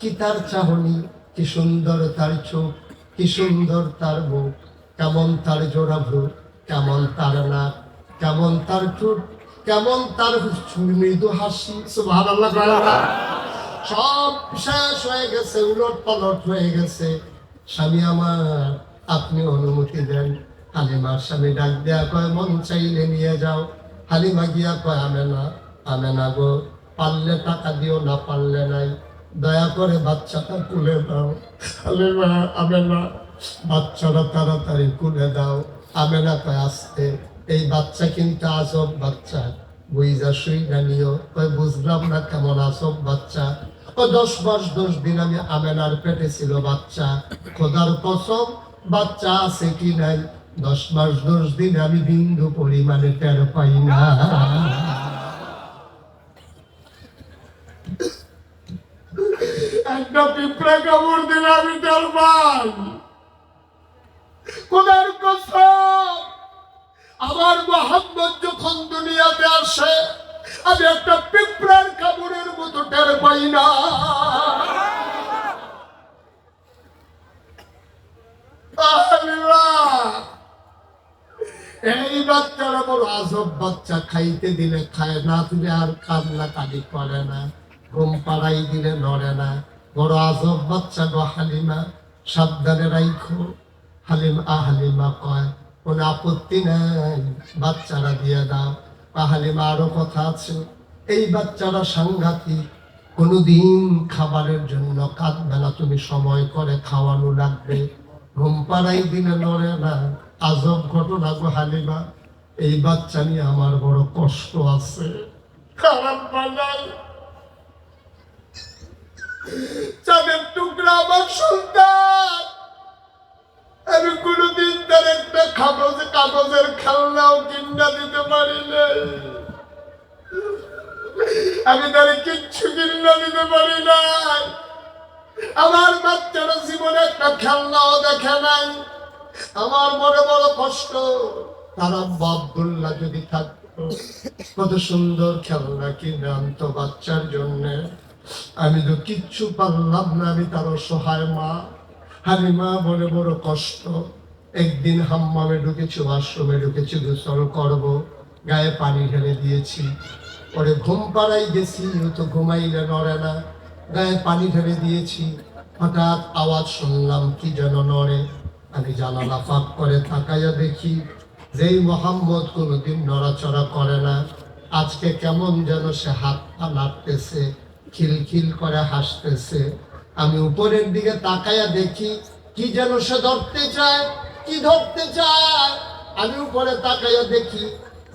Speaker 1: কি তার চাহনি, কি সুন্দর তার চোখ, কি সুন্দর তার মুখ, কেমন তার জোড়া ভ্রু, কেমন তার নাক, কেমন তার ঠোঁট, কেমন তার মৃদু হাসি। সুবহানাল্লাহ। সব শেষ হয়ে গেছে, উলট পালট হয়ে গেছে। স্বামী আমার, আপনি অনুমতি দেন। হালিমার স্বামী ডাক দেয়া কয়, মন চাইলে নিয়ে যাও। হালিমা গিয়া কয়, আমেনা গো, পারলে টাকা দিও, না পারলে নাই, দয়া করে বাচ্চাটা তুলে দাও। হালিমা, আমেনা, বাচ্চাটা তাড়াতাড়ি তুলে দাও। আমেনা কয়, আসতে, এই বাচ্চা কিন্তু আজব বাচ্চা, বুঝা শুইনা নিও। কয়, বুঝলাম না, কেমন আজব বাচ্চা? ও 10 মাস 10 দিন আমি আমেনার পেটে ছিল বাচ্চা, খোদার কসম বাচ্চা আছে কি নাই 10 মাস 10 দিন আমি বিন্দু পরিমাণে টের পাই না। একটা পিঁপড়া কামড় দিলে আমি টের পাই। খোদার কসম, আমার মোহাম্মদ যখন দুনিয়াতে আসে, আমি একটা পিঁপড়ার কামড়ের মতো টের পাই না। এই বাচ্চারা বড় আজব বাচ্চা, খাইতে দিলে খায়, না দিলে আর কান্না কালি করে না, ঘুম পাড়াই দিলে নড়ে না। বড় আজব বাচ্চা গো হালিমা, সাবধানে রাইখো। হালিমা কয়, কোনো আপত্তি নাই, বাচ্চারা দিয়ে দাও। হালিমা, আরো কথা আছে, এই বাচ্চারা সাংঘাতিক, কোনোদিন খাবারের জন্য কাঁদবে না, তুমি সময় করে খাওয়ানো লাগবে। ঘুম পাড়াই দিলে নড়ে না, আজব ঘটনা গো হালিমা। এই বাচ্চা নিয়ে আমার বড় কষ্ট আছে। খারাপ বানাই, চাঁদের টুকরা আমার সন্তান, আমি কোনোদিন তার একটা কাগজের খেলনাও কিনা দিতে পারি নাই, আমি তার কিচ্ছু কিনা দিতে পারি নাই। আমার বাচ্চারা জীবনে একটা খেলনাও দেখে নাই। আমার মনে বড় কষ্ট। তার আব্বা আব্দুল্লাহ যদি থাকতো, কত সুন্দর খেলনা কিনে আনতো বাচ্চার জন্য। আমি তো কিচ্ছু পারলাম না, আমি তার অসহায় মা। হালিমা বলে বড় কষ্ট। একদিন হাম্মামে ঢুকেছি, ওয়াশরুমে ঢুকেছি, গোসল করব, গায়ে পানি ঢেলে দিয়েছি। পরে ঘুম পাড়াই গেছি, ও তো ঘুমাইলে নড়ে না, গায়ে পানি ঢেলে দিয়েছি। হঠাৎ আওয়াজ শুনলাম কি যেন নড়ে। আমি জানালা ফাঁক করে তাকাইয়া দেখি, যেই মোহাম্মদ কোনোদিন নড়াচড়া করে না, আজকে কেমন যেন সে হাত পা নাড়তেছে, খিলখিল করে হাসতেছে। আমি উপরের দিকে তাকাইয়া দেখি, কি যেন সে ধরতে চায়, কি ধরতে চায়। আমি উপরে তাকাইয়া দেখি,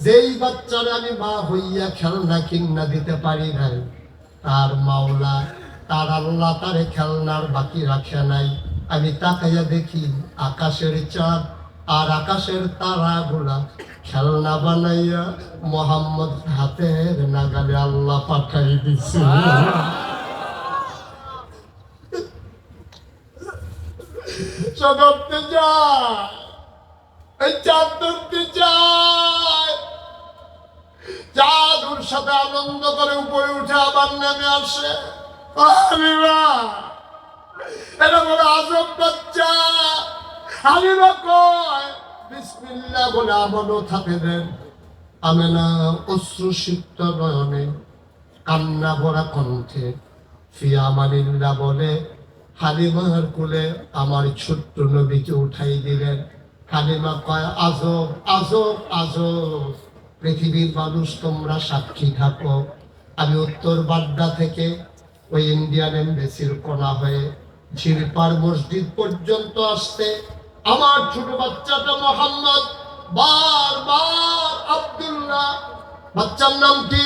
Speaker 1: যেই বাচ্চারা আমি মা হইয়া খেলনা কিনা দিতে পারি নাই, তার মাওলা, তার আল্লাহ তারে খেলনার বাকি রাখে নাই। আমি তাকাইয়া দেখি আকাশের চাঁদ আর আকাশের তারাগুলা খেলনা বানাইয়া মোহাম্মদ হাতের নাগালে আল্লাহ পাঠাই দিছে। সদরতে যায়, এই চাঁদ ধরতে যায়, চাঁদুর সাথে আনন্দ করে উপরে উঠে আবার নেমে আসে। এটা বড় আজব বাচ্চা। হালিমা কয় বিসমিল্লাহ বলে আমানও থাকে দেন। আমেনা অশ্রুসিক্ত নয়নে কান্না ভরা কণ্ঠে ফিয়ামানিল্লাহ বলে হালিমার কোলে আমার ছোট্ট নবীকে উঠাই দিলেন। হালিমা কয় আজব আজব আজব, পৃথিবীর মানুষ তোমরা সাক্ষী থাকো। আমি উত্তর বাড্ডা থেকে ওই ইন্ডিয়ান এমবেসির কোনা হয়ে ঝিরপার মসজিদ পর্যন্ত আসতে আমার ছোট বাচ্চাটা মোহাম্মদ বারবার আব্দুল্লাহ, বাচ্চার নাম কি?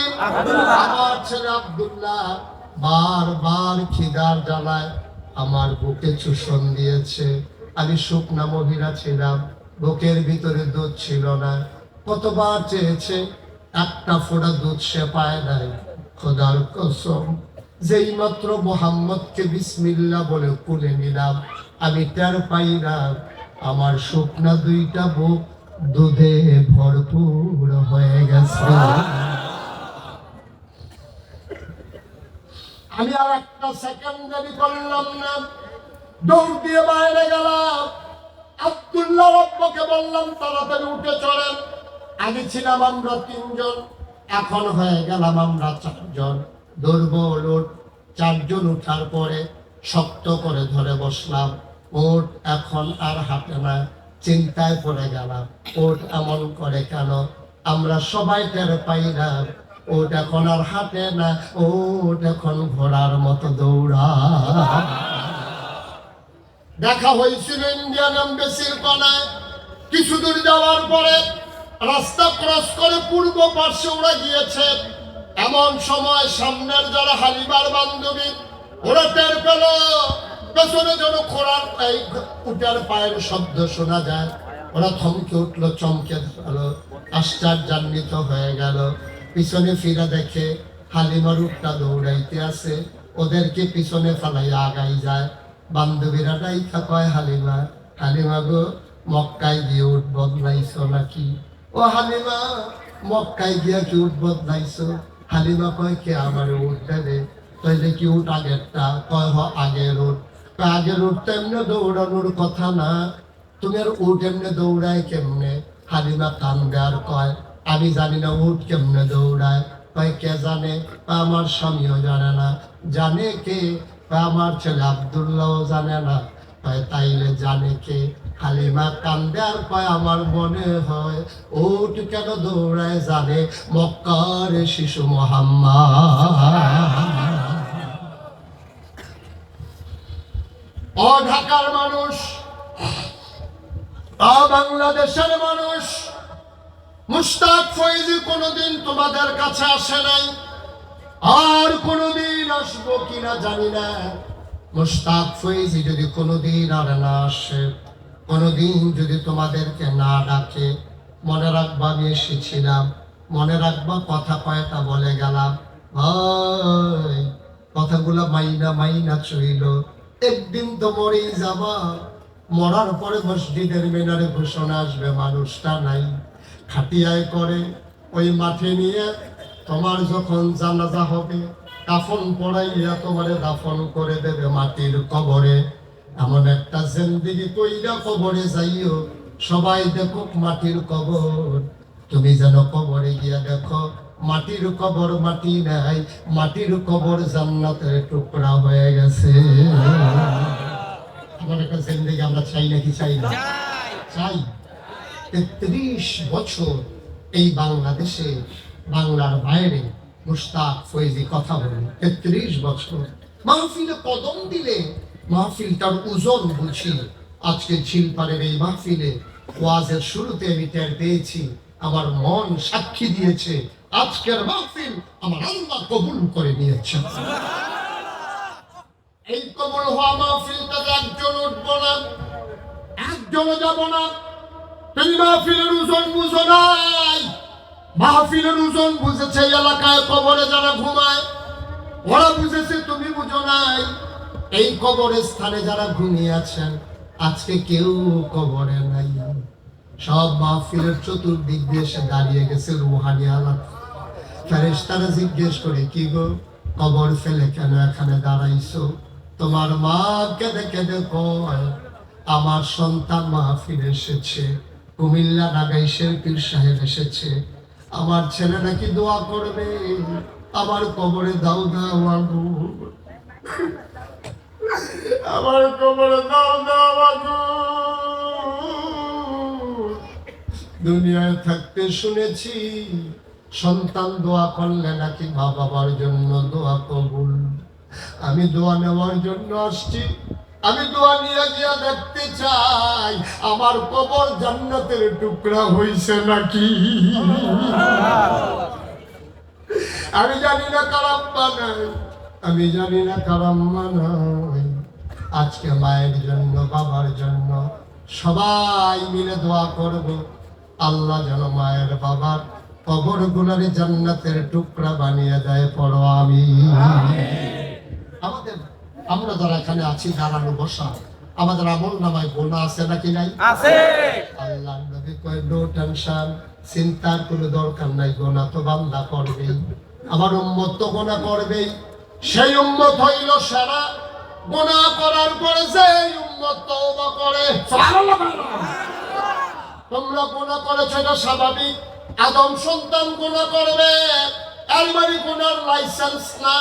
Speaker 1: আমার ছেলে আব্দুল্লাহ বারবার খিদার জ্বালায় আমার বুকে চুষণ দিয়েছে। আমি শুকনা মহিলা ছিলাম, বুকের ভিতরে দুধ ছিল না। কতবার চেয়েছে, একটা ফোঁটা দুধ সে পায় নাই। খোদার কসম, যেই মাত্র মোহাম্মদকে বিসমিল্লাহ বলে কুলে নিলাম, আমি টের পাইলাম আমার শুকনা দুইটা বুক দুধে ভরপুর হয়ে গেছে। আমি আর একটা সেকেন্ড দেরি করলাম না, দৌড় দিয়ে বাইরে গেলাম। আব্দুল্লাহ আব্বাকে বললাম তাড়াতাড়ি উঠে চলেন। আগে ছিলাম আমরা 3 জন, এখন হয়ে গেলাম আমরা 4 জন। দুর্বল উঠ। 4 জন উঠার পরে শক্ত করে ধরে বসলাম। ওট এখন আর হাঁটে না। চিন্তায় পড়ে গেলাম, ওট এমন করে কেন? আমরা সবাই টের পাইলাম ওট এখন আর হাঁটে না, ওট এখন ঘোড়ার মতো দৌড়া। দেখা হয়েছিল ইন্ডিয়ান এমবেসির কোনায়। কিছু দূর যাওয়ার পরে রাস্তা ক্রস করে পূর্ব পার্শ্বে ওরা গিয়েছে। এমন সময় সামনের যারা হালিমার বান্ধবী, ওরা টের পেল পেছনে যেন ঘোড়ার উটার পায়ের শব্দ শোনা যায়। ওরা থমকে উঠলো, চমকে গেল, আশ্চর্যান্বিত হয়ে গেল। পিছনে ফিরে দেখে হালিমার উটটা দৌড়াইতে আছে, ওদেরকে পিছনে ফেলাই আগাই যায়। বান্ধবীরা ডাইকা কয় হালিমা, হালিমা গো মক্কায় গিয়ে উঠ বদলাইছো নাকি? ও হালিমা মক্কায় গিয়া কি উঠ বদলাইছো? হালিমা কয় কে আমার উঠ দেবে? তাইলে কি উঠ আগেরটা? কয় হ আগের উঠ। আগের উঠ তো এমনি দৌড়ানোর কথা না, তুমি আর উঠ এমনি দৌড়ায় কেমনে? হালিমা কান্দে আর কয় আমি জানি না উঠ কেমনে দৌড়ায়। কয় কে জানে? আমার স্বামীও জানে না। জানে কে? আমার ছেলে আব্দুল্লাহ জানে না। কয় তাইলে জানে কে? হালিমা কান্দে আর কয় আমার মনে হয় উঠ কেন দৌড়ায় জানে মক্কার শিশু মুহাম্মদ। ও ঢাকার মানুষ, ও বাংলাদেশের মানুষ, মুশতাক ফয়েজি কোনোদিন তোমাদের কাছে আসে নাই, আর কোনোদিন আসবো কিনা জানি না। মুশতাক ফয়েজি যদি কোনোদিন আর না আসে, কোনোদিন যদি তোমাদেরকে না ডাকে, মনে রাখবা আমি এসেছিলাম, মনে রাখবা কথা কয়টা বলে গেলাম। ভাই কথাগুলো মাইনা মাইনা চইল, একদিন তো মরেই যাবা। মরার পরে মসজিদের মিনারে ঘোষণা আসবে মানুষটা নাই। খাটিয়ায় করে ওই মাঠে নিয়ে তোমার যখন জানাজা হবে, কাফন পড়াইয়া তোমারে দাফন করে দেবে মাটির কবরে। এমন একটা জিন্দেগি কইরা কবরে যাইও, সবাই দেখো মাটির কবর, তুমি যেন কবরে গিয়া দেখো মাটির কবর মাটি নাই, মাটির কবর জান্নাতের টুকরা হয়ে গেছে। আমার একটা জিন্দেগি আমরা চাই নাকি চাই না? চাই। 33 বছর এই বাংলাদেশে, বাংলার বাইরে মুশতাক ফয়েজি কথা বলেন। 33 বছর মাহফিলে কদম দিলে মাহফিলটার ওজন বুঝি। আজকে ঝিলপাড়ের এই মাহফিলে ওয়াজের শুরুতে আমি টের পেয়েছি, আমার মন সাক্ষী দিয়েছে আজকের মাহফিল আমার আল্লাহ কবুল করে নিয়েছে। এই কবুল হওয়া মাহফিলটাতে একজন উঠবো না, একজনও যাব না। তুমি মাহফিলের ওজন বুঝো নাই। মাহফিলের ওজন বুঝেছে এলাকায় কবরে যারা ঘুমায়, ওরা বুঝেছে, তুমি বুঝো নাই। এই কবরের স্থানে যারা ঘুমিয়ে আছেন, আজকে কেউ কবরে নাই। সব মাহফিলের চতুর্দিক দিয়ে এসে দাঁড়িয়ে গেছে রুহানি আলাপ। ফেরেশতারা জিজ্ঞেস করে, কি গো, কবর ফেলে কেন এখানে দাঁড়াইছো? তোমার মা কেঁদে কেঁদে কয়, আমার সন্তান মাহফিল এসেছে, কুমিল্লা নাগাইশের পীর সাহেব এসেছে, আমার ছেলে নাকি দোয়া করবে, আমার কবরে দাও দাও আগু, আমার কবরে দাও দাও আগু। দুনিয়ায় থাকতে শুনেছি সন্তান দোয়া করলে নাকি মা বাবার জন্য দোয়া কবুল। আমি দোয়া নেওয়ার জন্য আসছি, আমি দোয়া নিয়ে গিয়া দেখতে চাই আমার কবর জান্নাতের টুকরা হইছে নাকি। আমি জানি না কারাম্মা নাই, আমি জানি না কারাম্মা নাই। আজকে মায়ের জন্য, বাবার জন্য সবাই মিলে দোয়া করব, আল্লাহ যেন মায়ের বাবার কবর গুলারে জান্নাতের টুকরা বানিয়ে দেয়। পড়ো আমিন। আমাদের, আমরা যারা এখানে আছি দাঁড়ানো বসা, আমাদের আমল নামায় গোনা আছে নাকি নাই? আছে। আল্লাহ নবী কয়, নো টেনশন, চিন্তার কোনো দরকার নাই, গোনা তো বান্দা করবেই, আমার উম্মত তো গোনা করবেই। সেই উম্মত হইল সেরা, গোনা করার পরে যে উম্মত তওবা করে। সুবহানাল্লাহ। তোমরা গোনা করেছো, এটা স্বাভাবিক। আদম সন্তান গোনা করবে, এর মানে গোনার লাইসেন্স না,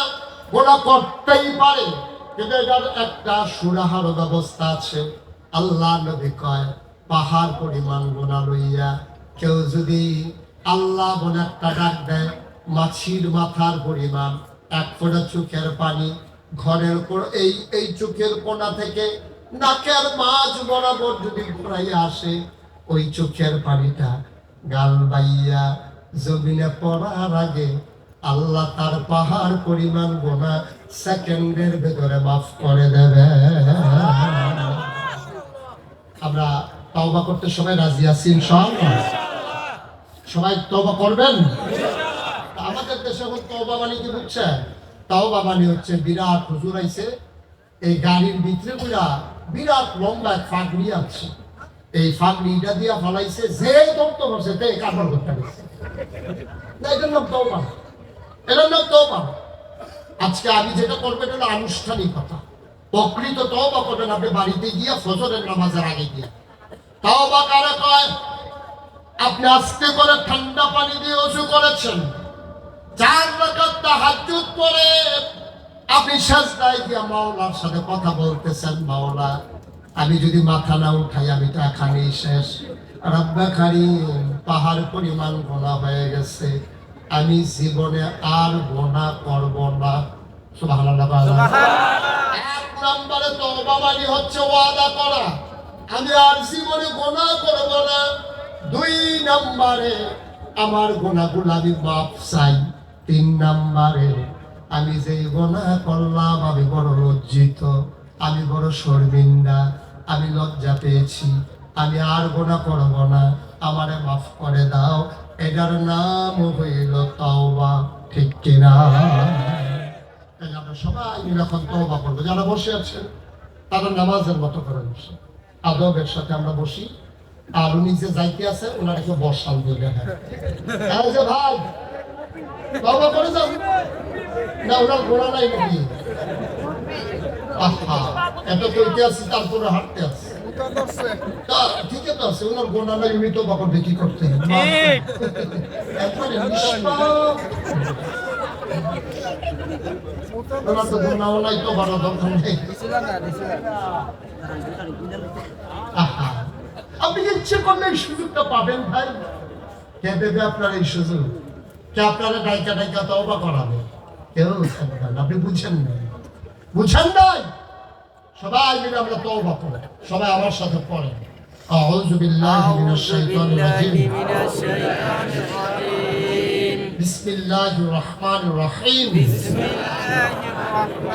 Speaker 1: গোনা করতেই পারে, কিন্তু এটার একটা সুরাহার ব্যবস্থা আছে। আল্লাহ নবী কয়, পাহাড় পরিমাণ গোনা লইয়া কেউ যদি আল্লাহ বলে একটা ডাক দেয়, মাছির মাথার পরিমাণ এক ফোঁটা চোখের পানি ঘরের এই চোখের কোণা থেকে নাকের মাঝ বরাবর যদি ঘুরাইয়া আসে, ওই চোখের পানিটা গাল বাইয়া জমিনে পড়ার আগে আল্লাহ তার পাহাড় পরিমাণ গোনা সেকেন্ডের ভেতরে মাফ করে দেবে। আমরা তওবা করতে সবাই রাজি আছি ইনশাআল্লাহ? সবাই তওবা করবেন? আমাদের দেশে এখন তওবা মানে কি বুঝছে? তওবা মানে হচ্ছে বিরাট হুজুর আইছে, এই গাড়ির ভিতরে পুরা বিরাট লম্বা ফাগড়ি আছে, এই ফাগড়িটা দিয়া ফলাইছে, যে দত্ত বসে তে কাপড় করতে গেছে, এটার নাম তওবা, এটার নাম তওবা। আজকে আমি যেটা করবো এটা হলো আনুষ্ঠানিকতা। প্রকৃত তওবা করবেন আপনি বাড়িতে গিয়া ফজরের নামাজের আগে গিয়া। তওবা কারে কয়? আপনি আস্তে করে ঠান্ডা পানি দিয়ে ওযু করেছেন, 4 রাকাত তাহাজ্জুদ পড়ে আপনি সিজদায় গিয়া মাওলার সাথে কথা বলতেছেন, মাওলা আমি যদি মাথা না উঠাই আমি তো এখানেই শেষ, রব্বে কারীম পাহাড় পরিমাণ গোনা হয়ে গেছে, আমি জীবনে আর গোনা করব না। সুবহানাল্লাহ। এক নম্বরে তওবা মানে হচ্ছে ওয়াদা করা, আমি আর জীবনে গোনা করব না। 2 নম্বরে আমার গোনাগুলো আমি মাফ চাই। 3 নম্বরে আমি যেই গোনা করলাম আমি বড় লজ্জিত, আমি বড় শর্মিন্দা, আমি লজ্জা পেয়েছি, আমি আর গোনা করব না, আমারে মাফ করে দাও। এটার নাম হইল তওবা। ঠিক কিনা? আমরা সবাই মিলে এখন তওবা করবো। যারা বসে আছেন তারা নামাজের মতো করে বসে, আদবের সাথে আমরা বসি। আর উনি যে যাইতে আছে ওনারা কেউ বসাল দিলে, হ্যাঁ যে ভাই তওবা করে যান না, ওনার গোনা নাই নাকি? আহা, এত কইতে আছি তারপরে হাঁটতে আছে, ঠিক আছে, ওনার গোনা নাই, উনি তওবা করবে কি করতে? একবারে ওনার তো গোনাও নাই, তওবার দরকার নেই। আহা, আপনি ইচ্ছে করলে এই সুযোগটা পাবেন ভাই। কে দেবে আপনার এই সুযোগ? কে আপনারা ডাইকা ডাইকা তওবা করাবে? কেউ আপনি বুঝছেন না, বুঝছেন নাই? সবাই মিলে আমরা তওবা করি, সবাই আমার সাথে পড়ে, আউযু বিল্লাহি মিনাশ শাইতানির রাজিম, বিসমিল্লাহির রহমানির রহিম,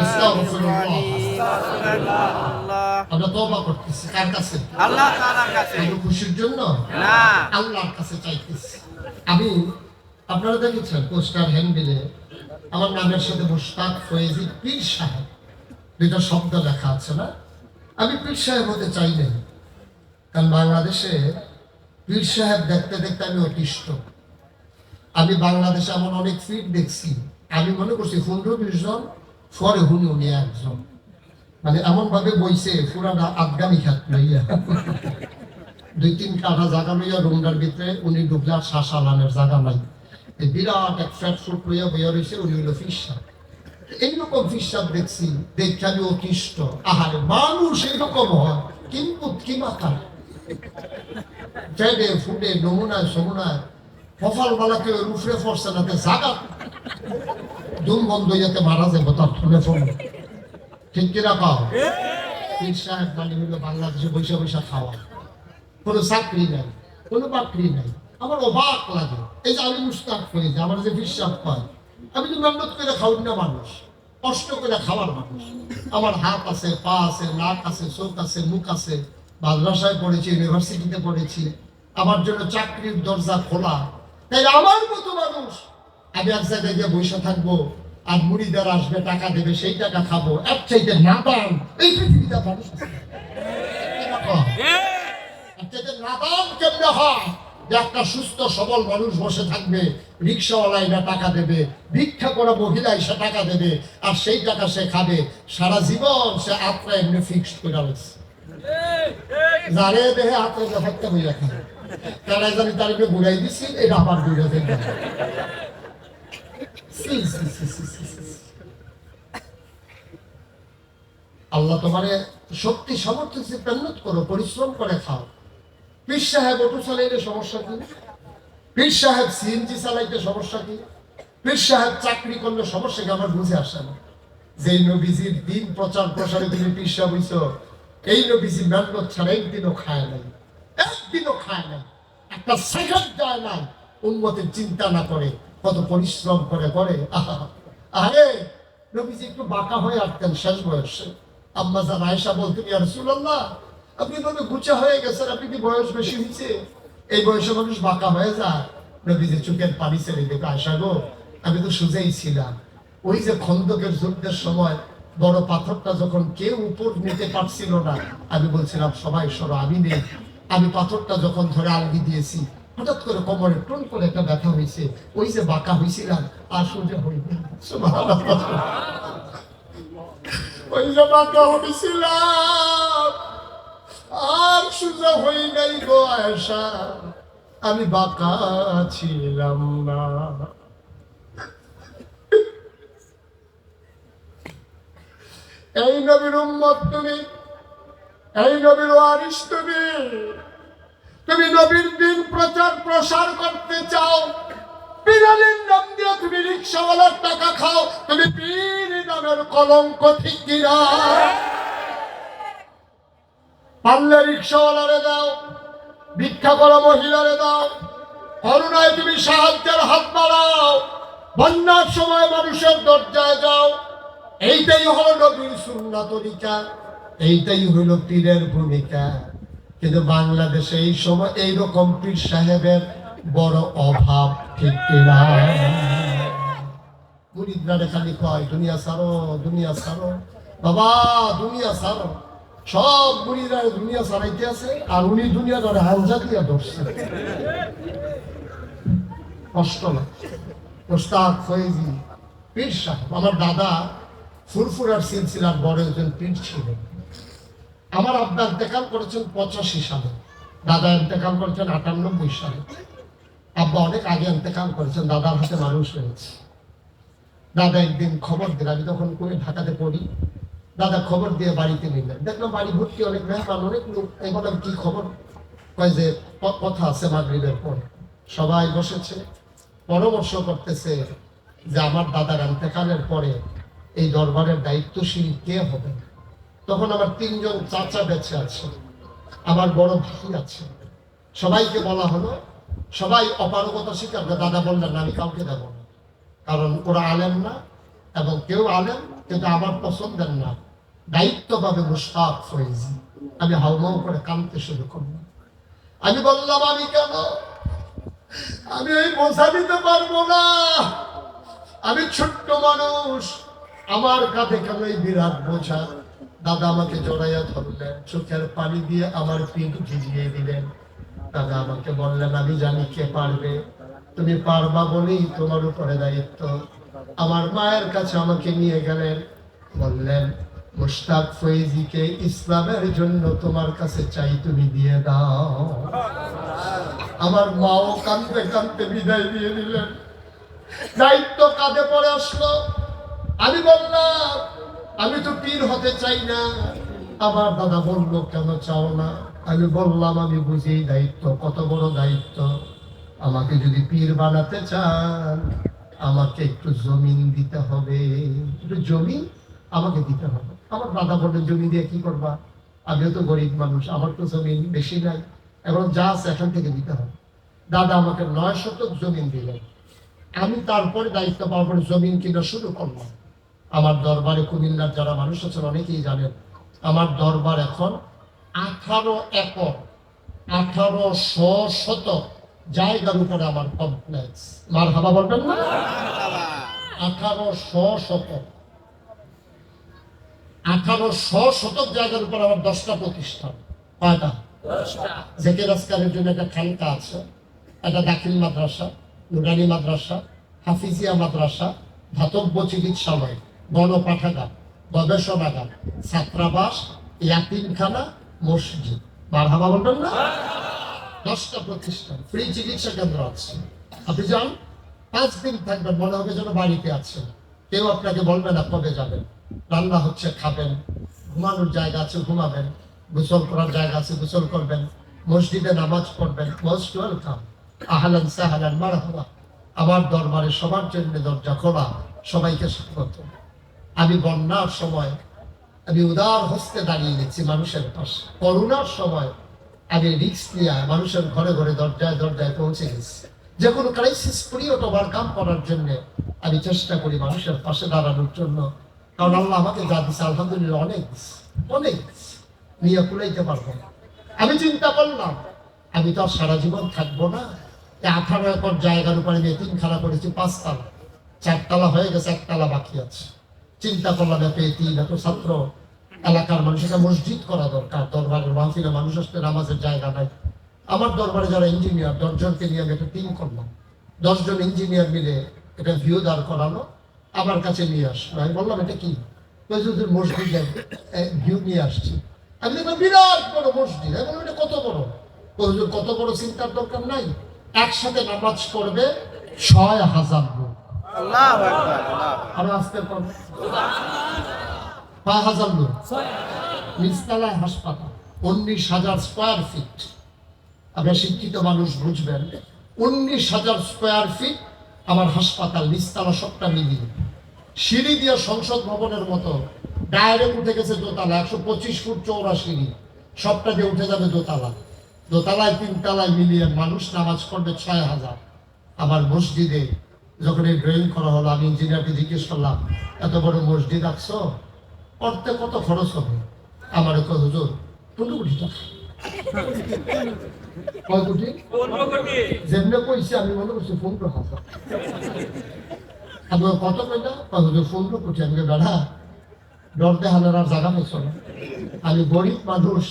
Speaker 1: আস্তাগফিরুল্লাহ, আমরা তওবা করতেছি কার কাছে?
Speaker 2: আল্লাহ তাআলার কাছে।
Speaker 1: শুধু খুশির জন্য
Speaker 2: না,
Speaker 1: আল্লাহর কাছে চাইতেছি। আমি আপনারা দেখেছেন পোস্টার হ্যান্ডবিলে আমার নামের সাথে মুশতাক ফয়েজি পীর সাহেব দুইটা শব্দ লেখা আছে না? আমি পীর সাহেব হতে চাই না, কারণ বাংলাদেশে পীর সাহেব দেখতে দেখতে আমি অতিষ্ঠ। আমি বাংলাদেশে এমন অনেক ফিট দেখছি, আমি মনে করছি 15-20 জন, পরে উনি একজন, মানে এমন ভাবে বইছে পুরাটা আফগানি খাত লইয়া 2-3 কাঠা জায়গা লইয়া রুমটার ভিতরে উনি ঢুকলে আর শ্বাস আলানের জায়গা নাই। এই বিরাট এক ফ্যাট ফুট লইয়া বইয়া রয়েছে, উনি হলো ফিসাব। এইরকম ফিসাব দেখছি, দেখে আমি অতিষ্ঠ। আহারে মানুষ এইরকম হয় কিন্তু কি মাথা ফেডে ফুটে নমুনায় সমুনায় ফফল বালাকে রুফরে ফরছে না জাগা দুম বন্ধ যাতে মারা যাবে তার ফোনে ফোন। ঠিক কিনা পাও? পীর সাহেব মানে হলো বাংলাদেশে বৈশা বৈশা খাওয়া, কোনো চাকরি নাই, কোনো বাকরি নাই। আমার অবাক লাগে এই যে আমি মুস্তাক করি যে আমার যে বিশ্বাস পায়, আমি তো মেহনত করে খাওয়ার না মানুষ, কষ্ট করে খাওয়ার মানুষ। আমার হাত আছে, পা আছে, নাক আছে, চোখ আছে, মুখ আছে, মাদ্রাসায় পড়েছি, ইউনিভার্সিটিতে পড়েছি, আমার জন্য চাকরির দরজা খোলা। তাই আমার মতো মানুষ আমি এক জায়গায় গিয়ে বসে থাকবো আর মুড়িদার আসবে টাকা দেবে, সেই টাকা খাবো, এক চাইতে না দাম এই পৃথিবীতে মানুষ আছে। নাদান কেমনে হয় যে একটা সুস্থ সবল মানুষ বসে থাকবে, রিক্সাওয়ালা এরা টাকা দেবে, ভিক্ষা করা মহিলা এসে টাকা দেবে, আর সেই টাকা সে খাবে সারা জীবন। সে আত্মা এমনি ফিক্সড করে রয়েছে, যারে দেহে আত্মা ব্যাপারটা হয়ে রাখে, তারা জানি তার একটু ঘুরাই দিচ্ছি, এটা আবার ঘুরে দেবে। আল্লাহ তোমারে শক্তি সামর্থ্য মেহনত করো, পরিশ্রম করে খাও। পীর সাহেব অটো চালাইলে সমস্যা কি? পীর সাহেব সিএনজি চালাইতে সমস্যা কি? পীর সাহেব চাকরি করলে সমস্যা কি? আমার বুঝে আসে না। যেই নবীজির দিন প্রচার প্রসারে তুমি পীর সাহেব হইছ, এই নবীজি মেহনত ছাড়া একদিনও খায় নাই, একদিনও খায় নাই, একটা সেকেন্ড যায় নাই উম্মতের চিন্তা না করে, কত পরিশ্রম করে করে। আরে নবীজি একটু বাঁকা হয়ে আসতেন শেষ বয়সে। আম্মা জান আয়েশা বলতেন, ইয়া রাসূলুল্লাহ আপনি তো গুছা হয়ে গেছেন, আপনি কি বয়স বেশি হয়েছে? এই বয়সে মানুষ বাঁকা হয়ে যায়। নবীজি চোখের পানি ছেড়ে দেবে, আয়েশা গো আমি তো সোজাই ছিলাম। ওই যে খন্দকের যুদ্ধের সময় বড় পাথরটা যখন কেউ উপর নিতে পারছিল না, আমি বলছিলাম সবাই সরো, আমি নেই। আমি পাথরটা যখন ধরে আলগি দিয়েছি, হঠাৎ করে কোমরে টন করে একটা ব্যথা হয়েছে, ওই যে বাঁকা হয়েছিলাম আর সোজা হইনি। ওই যে বাঁকা হয়েছিলাম আর সোজা হই নাই গো আয়েশা, আমি বাঁকা ছিলাম না। এই নবীর উম্মত তুমি, এই নবীর ওয়ারিস তুমি, তুমি নবীর দিন প্রচার প্রসার করতে চাও, পীরের নাম দিয়ে তুমি রিক্সাওয়ালার টাকা খাও, তুমি পীর নামের কলঙ্ক। ঠিক কিনা? পারলে রিক্সাওয়ালারে দাও, ভিক্ষা করা মহিলারে দাও, করুণায় তুমি সাহায্যের হাত বাড়াও, বন্যার সময় মানুষের দরজায় যাও। এইটাই হলো নবীর সুন্নাত তরিকা, এইটাই হলো পীরের ভূমিকা। কিন্তু বাংলাদেশে এই সময় এইরকম পীর সাহেবের বড় অভাব। ঠিক কিনা? মুরিদরা খালি কয় দুনিয়া ছাড়ো, দুনিয়া ছাড়ো, বাবা দুনিয়া ছাড়ো। সব মুরিদরা দুনিয়া ছাড়াইতে আছে, আর উনি দুনিয়া ধরে হাঞ্জা দিয়া ধরছে। কষ্ট না। মুস্তাক ফয়েজি পীর সাহেব, আমার দাদা ফুরফুরার সিলসিলার বড় একজন পীর ছিলেন। আমার আব্বা ইন্তেকাল করেছেন 85 সালে, দাদা ইন্তেকাল করেছেন 98 সালে। আব্বা অনেক আগে ইন্তেকাল করেছেন, দাদার হাতে মানুষ হয়েছে। দাদা একদিন খবর দিল, আমি তখন করে ঢাকাতে পড়ি, দাদা খবর দিয়ে বাড়িতে নিলেন, দেখলাম বাড়ি ভর্তি অনেক মেহমান, অনেক লোক। এই বললাম কি খবর? কয় যে কথা আছে মাগরিবের পর। সবাই বসেছে, পরামর্শ করতেছে যে আমার দাদার ইন্তেকালের পরে এই দরবারের দায়িত্বশীল কে হবে। তখন আমার 3 জন চাচা বেঁচে আছে, আমার বড় ভাই আছে। সবাইকে বলা হলো, সবাই অপারগতা স্বীকার করে। দাদা বললেন আমি কাউকে দেব না, কারণ ওরা আলেম না, এবং কেউ আলেম কিন্তু আমার পছন্দের না। দায়িত্ব পাবে মুশতাক ফয়েজি। আমি হাউমাউ করে কাঁদতে শুরু করলাম। আমি বললাম, আমি কেন, আমি এই বোঝা দিতে পারবো না, আমি ছোট্ট মানুষ, আমার কাঁধে কেন এই বিরাট বোঝা। দাদা আমাকে জড়াইয়া ধরলেন, চোখের পানি দিয়ে আমার পিঠ ভিজিয়ে দিলেন। দাদা আমাকে বললেন, আমি জানি কে পারবে, তুমি পারবা বলেই তোমার উপরে দায়িত্ব। আমার মায়ের কাছে আমাকে নিয়ে গেলেন, বললেন, মুশতাক ফয়েজিকে ইসলামের জন্য তোমার কাছে চাই, তুমি দিয়ে দাও। আমার মাও কাঁদতে কাঁদতে বিদায় দিয়ে দিলেন। দায়িত্ব কাঁধে পড়ে আসলো। আমি বললাম, আমি তো পীর হতে চাই না। আমার দাদা বললো, কেন চাও না? আমি বললাম, আমি বুঝি দায়িত্ব কত বড় দায়িত্ব। আমাকে যদি পীর বানাতে চান, আমাকে একটু জমিন দিতে হবে, একটু জমি আমাকে দিতে হবে। আমার দাদা বললেন, জমি দিয়ে কি করবা? আমিও তো গরিব মানুষ, আমার তো জমিন বেশি নাই, এখন যা আছে এখান থেকে দিতে হবে। দাদা আমাকে 9 শতক জমিন দিলেন। আমি তারপরে দায়িত্ব পাওয়ার পরে জমিন কিনা শুরু করলাম। আমার দরবারে কুমিল্লার যারা মানুষ আছেন অনেকেই জানেন, আমার দরবার এখন 18 একর 1800 শতক জায়গার উপরে আমার কমপ্লেক্স। মারহাবা বলবেন না? 1800 শতক 1800 শতক জায়গার উপর আমার 10টা প্রতিষ্ঠান। কয়টা? 10টা। জেকের আজকারের জন্য একটা খানকা আছে, একটা দাখিল মাদ্রাসা, নুরানি মাদ্রাসা, হাফিজিয়া মাদ্রাসা, ধাতব্য চিকিৎসালয়, গণপাঠাগার, গবেষণাগার, ছাত্রাবাস, ইয়াতিমখানা, মসজিদ। মারহাবা বলবেন না? 10টা প্রতিষ্ঠান, ফ্রি চিকিৎসা কেন্দ্র আছে। আপনি যান, 5 দিন থাকবেন, মনে হবে যেন বাড়িতে আছেন। কেউ আপনাকে বলবে না কবে যাবেন। রান্না হচ্ছে, খাবেন, ঘুমানোর জায়গা আছে, ঘুমাবেন, গোসল করার জায়গা আছে, গোসল করবেন, মসজিদে নামাজ পড়বেন। মোস্ট ওয়েলকাম, আহলান সাহলান মারহাবা। আমার দরবারে সবার জন্য দরজা খোলা, সবাইকে স্বাগত। আমি বন্যার সময় আমি উদার হস্তে দাঁড়িয়ে গেছি মানুষের পাশে। করোনার সময় আমি রিস্ক নিয়ে মানুষের ঘরে ঘরে দরজায় দরজায় পৌঁছে গেছি। যে কোনো ক্রাইসিস পিরিয়ড ওভারকাম করার জন্য আমি চেষ্টা করি মানুষের পাশে দাঁড়ানোর জন্য। কারণ আল্লাহ আমাকে যা দিচ্ছে আলহামদুলিল্লাহ অনেক অনেক নিয়ে কুলাইতে পারবো না। আমি চিন্তা করলাম, আমি তো আর সারা জীবন থাকবো না। 18 একর জায়গার উপরে আমি এতিমখানা করেছি, 5 তালা, 4 তালা হয়ে গেছে, 1 তালা বাকি আছে। চিন্তা করলাম, এত ছাত্র, এলাকার মানুষের মসজিদ করা দরকার। দরবারের মাহফিলে মানুষ আসতে নামাজের জায়গা নাই। আমার দরবারে যারা ইঞ্জিনিয়ার, 10 জনকে নিয়ে আমি একটা টিম করলাম। 10 জন ইঞ্জিনিয়ার মিলে একটা ভিউ দাঁড় করানো, আমার কাছে নিয়ে আসলো। আমি বললাম, এটা কি? মসজিদের ভিউ নিয়ে আসছি। আমি দেখলাম বিরাট বড় মসজিদ। আমি বললাম, এটা কত বড়? কত বড় চিন্তার দরকার নাই, একসাথে নামাজ পড়বে 6000 লোক। আরো আসতে পারবে 5000 লোক। নিচতলায় হাসপাতাল, 19,000 স্কোয়ার ফিট। আপনার শিক্ষিত মানুষ বুঝবেন, 19,000 স্কোয়ার ফিট আমার হাসপাতাল, নিচতলা সবটা মিলিয়ে। সিঁড়ি দিয়ে সংসদ ভবনের মতো ডাইরেক্ট উঠে গেছে দোতলা, 125 ফুট চওড়া সিঁড়ি, সবটা দিয়ে উঠে যাবে দোতলা। দোতলায় 3 তলায় মিলিয়ে মানুষ নামাজ পড়বে 6000। আমার মসজিদে যখন এই ড্রয়িং করা হলো, আমি ইঞ্জিনিয়ারকে জিজ্ঞেস করলাম, এত বড় মসজিদ আঁকছো, করতে কত খরচ হবে? আমার কয়, হুজুর 15 কোটি টাকা। কয় কোটি? 15 কোটি। যেমনি কইছে আমি মনে করছি 15,000। আমি কত কইলা? হুজুর 15 কোটি। আমি বেড়া ডর দেখানোর আর জায়গা পাইছ না। আমি গরিব মানুষ,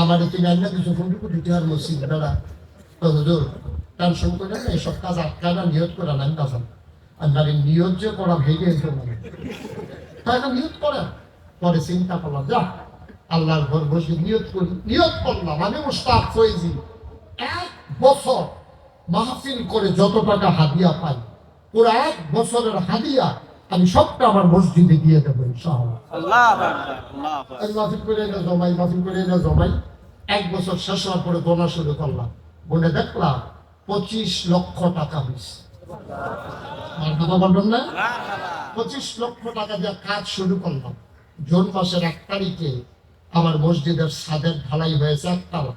Speaker 1: আমার তুমি আইনা কিছু 15 কোটি টাকার মসজিদ বেড়া। হুজুর টেনশন করে না, এইসব কাজ আটকায় না, নিয়ত করে না। আমি নিয়ত যে করা ভেঙে তাই না, নিয়ত করেন। পরে চিন্তা করলাম, যা আল্লাহর ঘর বসে নিয়ত করি। নিয়ত করলাম, আমি মুশতাক ফয়েজি 1 বছর মাহফিল করে যত টাকা হাদিয়া পাই, পুরো 1 বছরের হাদিয়া আমি সবটা আমার মসজিদে দিয়ে দেবো ইনশাআল্লাহ। মাহফিল করে না জমাই 1 বছর শেষ হওয়ার পরে গোনা শুরু করলাম। বলে দেখলাম 25 লক্ষ টাকা হয়েছে। না, 25 লক্ষ টাকা দিয়ে কাজ শুরু করলাম। জুন মাসের 1 তারিখে আমার মসজিদের ছাদের ঢালাই হয়েছে 1 তালা।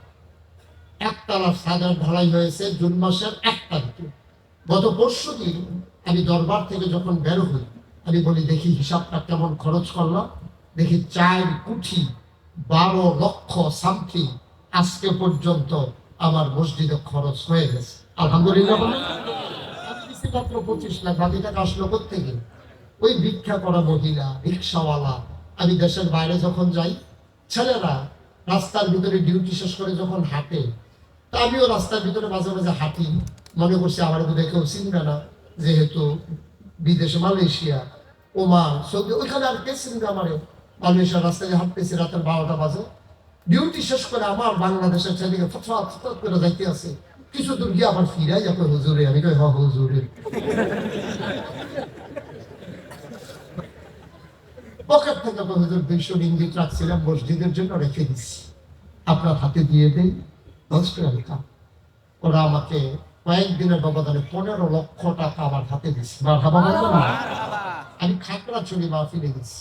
Speaker 1: 1 তালা ছাদের ঢালাই হয়েছে জুন মাসের 1 তারিখে। গত পরশুদিন আমি দরবার থেকে যখন বের হই, আমি বলি দেখি হিসাবটা কেমন খরচ করলাম। দেখি 4,12,00,000 সামথিং আজকে পর্যন্ত আমার মসজিদে খরচ হয়ে গেছে, আলহামদুলিল্লাহ। আমি দিচ্ছি মাত্র 25 লাখ, বাকি টাকা আসলো কোত্থেকে? ওই ভিক্ষা করা মহিলা, রিক্সাওয়ালা। আমি দেশের বাইরে যখন যাই, ছেলেরা রাস্তার ভিতরে ডিউটি শেষ করে যখন হাঁটে, তা আমিও রাস্তার ভিতরে মাঝে মাঝে হাঁটি, মনে করছি আমার বোধহয় কেউ চিনবে না, যেহেতু বিদেশে মালয়েশিয়া, ওমান, সৌদি, ওইখানে আর কে চিনবে আমারে। মালয়েশিয়ার রাস্তায় হাঁটতেছি, রাতের 12টা বাজে, ডিউটি শেষ করে আমার বাংলাদেশের ছেলেকে ফটফট করে যাইতে আছে। কিছু দূর গিয়ে আবার ফিরাই যাবে, হুজুরে। আমি কই, হুজুরে। পকেট থেকে হুজুর 200 রিঙ্গিট রাখছিলাম, মসজিদের জন্য রেখে দিচ্ছি, আপনার হাতে দিয়ে দেই, 10 টাকা। ওরা আমাকে কয়েকদিনের ব্যবধানে 15 লক্ষ টাকা আমার হাতে দিচ্ছে। আমি খাগড়াছড়ি মাহফিলে গেছি,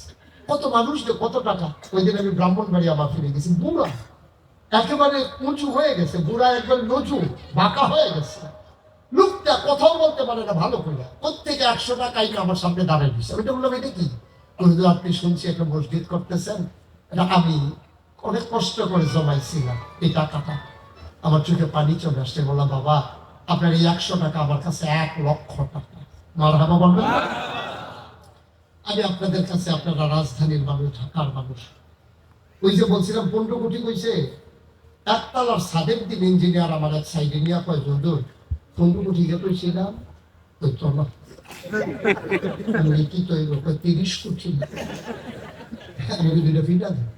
Speaker 1: কত মানুষ, কত টাকা। ওই দিন আমি ব্রাহ্মণবাড়িয়া মাহফিলে গেছি, বুড়া একেবারে উঁচু হয়ে গেছে, বুড়া একবার নজু বাঁকা হয়ে গেছে, লোকটা কথাও বলতে পারে না ভালো করে। প্রত্যেকে 100 টাকা আমার সামনে দাঁড়িয়ে দিচ্ছে। ওইটা বললাম, এটা কি? আপনি শুনছি একটা মসজিদ করতেছেন, এটা আমি অনেক কষ্ট করে জমাইছিলাম এই টাকাটা। আমার চোখে পানি চলে আসছে। বললাম, বাবা আপনার এই 100 টাকা আমার কাছে 1,00,000 টাকা। মারহাবা বলবেন। আমি আপনাদের কাছে, আপনারা রাজধানীর মানুষ, ঢাকার মানুষ, ওই যে বলছিলাম 15 কোটি কইছে, একতলার ছাদের দিন ইঞ্জিনিয়ার আমার এক সাইডে নিয়ে কয়, হুজুর 15 কোটি কে কইছিলাম, ওই তো না কি তো 30 কোটি। আমি দুইটা ফিটা দিই।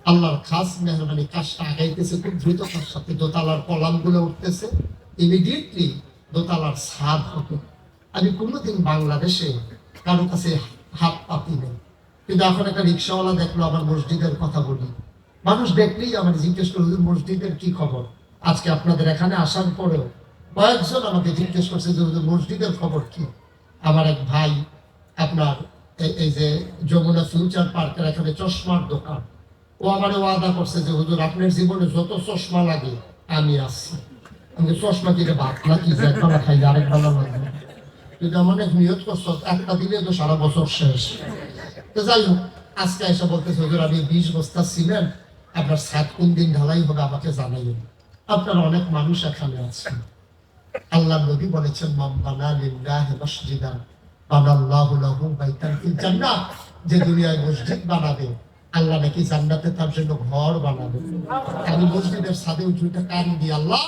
Speaker 1: আল্লাহর খাস মেহরবানি, কাজটা আগাইতেছে খুব দ্রুততার সাথে। দোতলার কলাম গুলো উঠতেছে, ইমিডিয়েটলি দোতলার ছাদ হবে। আমি কোনোদিন বাংলাদেশে কারো কাছে হাত পাতি নেই, কিন্তু এখন একটা রিক্সাওয়ালা দেখলো আমার মসজিদের কথা বলি, মানুষ দেখলেই আমার জিজ্ঞেস করলো, মসজিদের কি খবর? আজকে আপনাদের এখানে আসার পরেও কয়েকজন আমাকে জিজ্ঞেস করছে যে মসজিদের খবর কি। আমার এক ভাই আপনার এই যে যমুনা ফিউচার পার্কের এখানে চশমার দোকান, ও আমারে ওয়াদা করছে যে হুজুর আপনার জীবনে যত চশমা লাগে আমি আসছি। আমি চশমা কিনে বাদ নাকি, একবার খাই আরেকবার লাগবে, কিন্তু আমার নিয়ত করছো একটা দিলে তো সারা বছর শেষ। তো যাই হোক, আজকে এসে বলতেছে, হুজুর আমি 20 বস্তা সিমেন্ট, আপনার ছাদ কোন দিন ঢালাই হবে আমাকে জানাইবেন। আপনারা অনেক মানুষ এখানে আছেন। আল্লাহ নবী বলেছেন, মান বানা লিল্লাহি মসজিদান বানাল্লাহু লাহু বাইতান ফিল জান্নাহ, যে দুনিয়ায় মসজিদ বানাবে আল্লাহ নাকি জান্নাতে তার জন্য ঘর বানাবে। আমি মসজিদের ছাদে উঠে কান দিই, আল্লাহ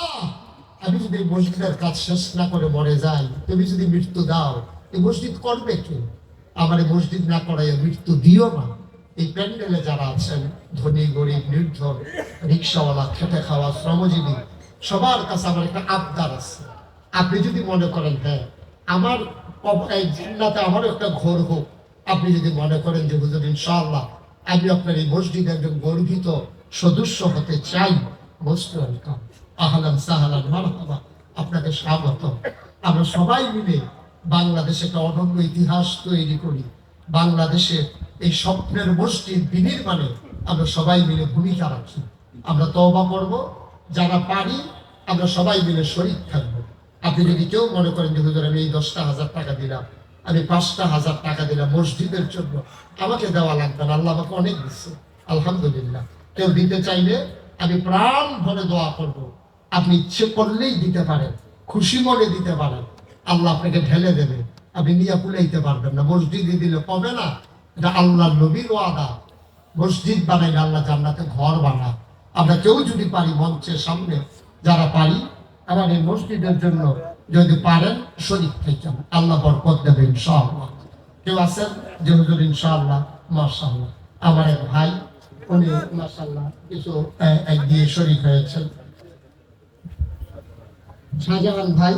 Speaker 1: আমি যদি মসজিদের কাজ শেষ না করে মরে যাই, তুমি যদি মৃত্যু দাও, এই মসজিদ করবে কে? আমার এই মসজিদ না করাইয়া মৃত্যু দিও না। এই প্যান্ডেলে যারা আছেন, ধনী গরিব নির্ধন, রিক্সাওয়ালা, খেটে খাওয়া শ্রমজীবী, সবার কাছে আমার একটা আবদার আছে। আপনি যদি মনে করেন হ্যাঁ আমার এই জান্নাতে আমারও একটা ঘর হোক, আপনি যদি মনে করেন যে হুজুর ইনশাআল্লাহ আমি আপনার এই মসজিদে একজন গর্বিত সদস্য হতে চাই, মোস্ট ওয়েলকাম, আহলান সাহলান মারহাবা, আপনাকে স্বাগত। আমরা সবাই মিলে বাংলাদেশে একটা অনন্য ইতিহাস তৈরি করি। বাংলাদেশে এই স্বপ্নের মসজিদ বিনির্মাণে আমরা সবাই মিলে ভূমিকা রাখি। আমরা তওবা করব, যারা পারি আমরা সবাই মিলে শরীক থাকবো। আপনি যদি কেউ মনে করেন যে হুজুর আমি এই 10,000 টাকা দিলাম, আমি 5,000 টাকা দিলাম মসজিদের জন্য, আমাকে দেওয়া লাগবে না, আল্লাহ আমাকে অনেক দিচ্ছে, আলহামদুলিল্লাহ। কেউ দিতে চাইলে আমি প্রাণ ভরে দোয়া করব। আপনি ইচ্ছে করলেই দিতে পারেন, খুশি মনে দিতে পারেন, আল্লাহ আপনাকে ঢেলে দেবে, আপনি নিয়ে কুলাইতে পারবেন না। মসজিদে দিলে কমে না, এটা আল্লাহ নবীর ওয়াদা। মসজিদ বানাইলে আল্লাহ জান্নাতে ঘর বানায়। আমরা কেউ যদি পারি মঞ্চের সামনে যারা পারি, আমার এই মসজিদের জন্য যদি পারেন শরীক থাকেন, আল্লাহ বরকত দেবে ইনশাআল্লাহ। কেউ আছেন যে হুজুর ইনশাআল্লাহ? মাশাআল্লাহ, আমার এক ভাই উনি মাশাআল্লাহ কিছু এক দিয়ে শরীক হয়েছেন। শাহজাহান ভাই,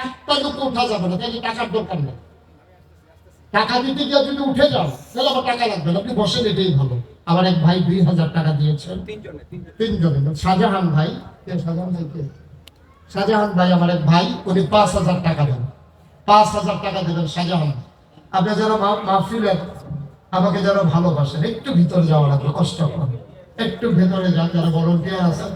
Speaker 1: একটা লোক উঠা যাবে না, তাই টাকার দরকার নেই। টাকা দিতে গিয়ে যদি উঠে যাও তাহলে আমার টাকা লাগবে না, আপনি বসেন, এটাই ভালো। আমার এক ভাই 2,000 টাকা দিয়েছেন, তিনজনে। শাহজাহান ভাই, শাহজাহান ভাই কে? শাহজাহান ভাই আমার এক ভাই, উনি 5,000 টাকা দেন, 5,000 টাকা দেবেন শাহজাহান। আপনি যারা মাহফিলের আমাকে যারা ভালোবাসেন, একটু ভিতরে যাওয়া লাগবে, কষ্ট করে একটু ভেতরে যান, যারা ভলান্টিয়ার আছেন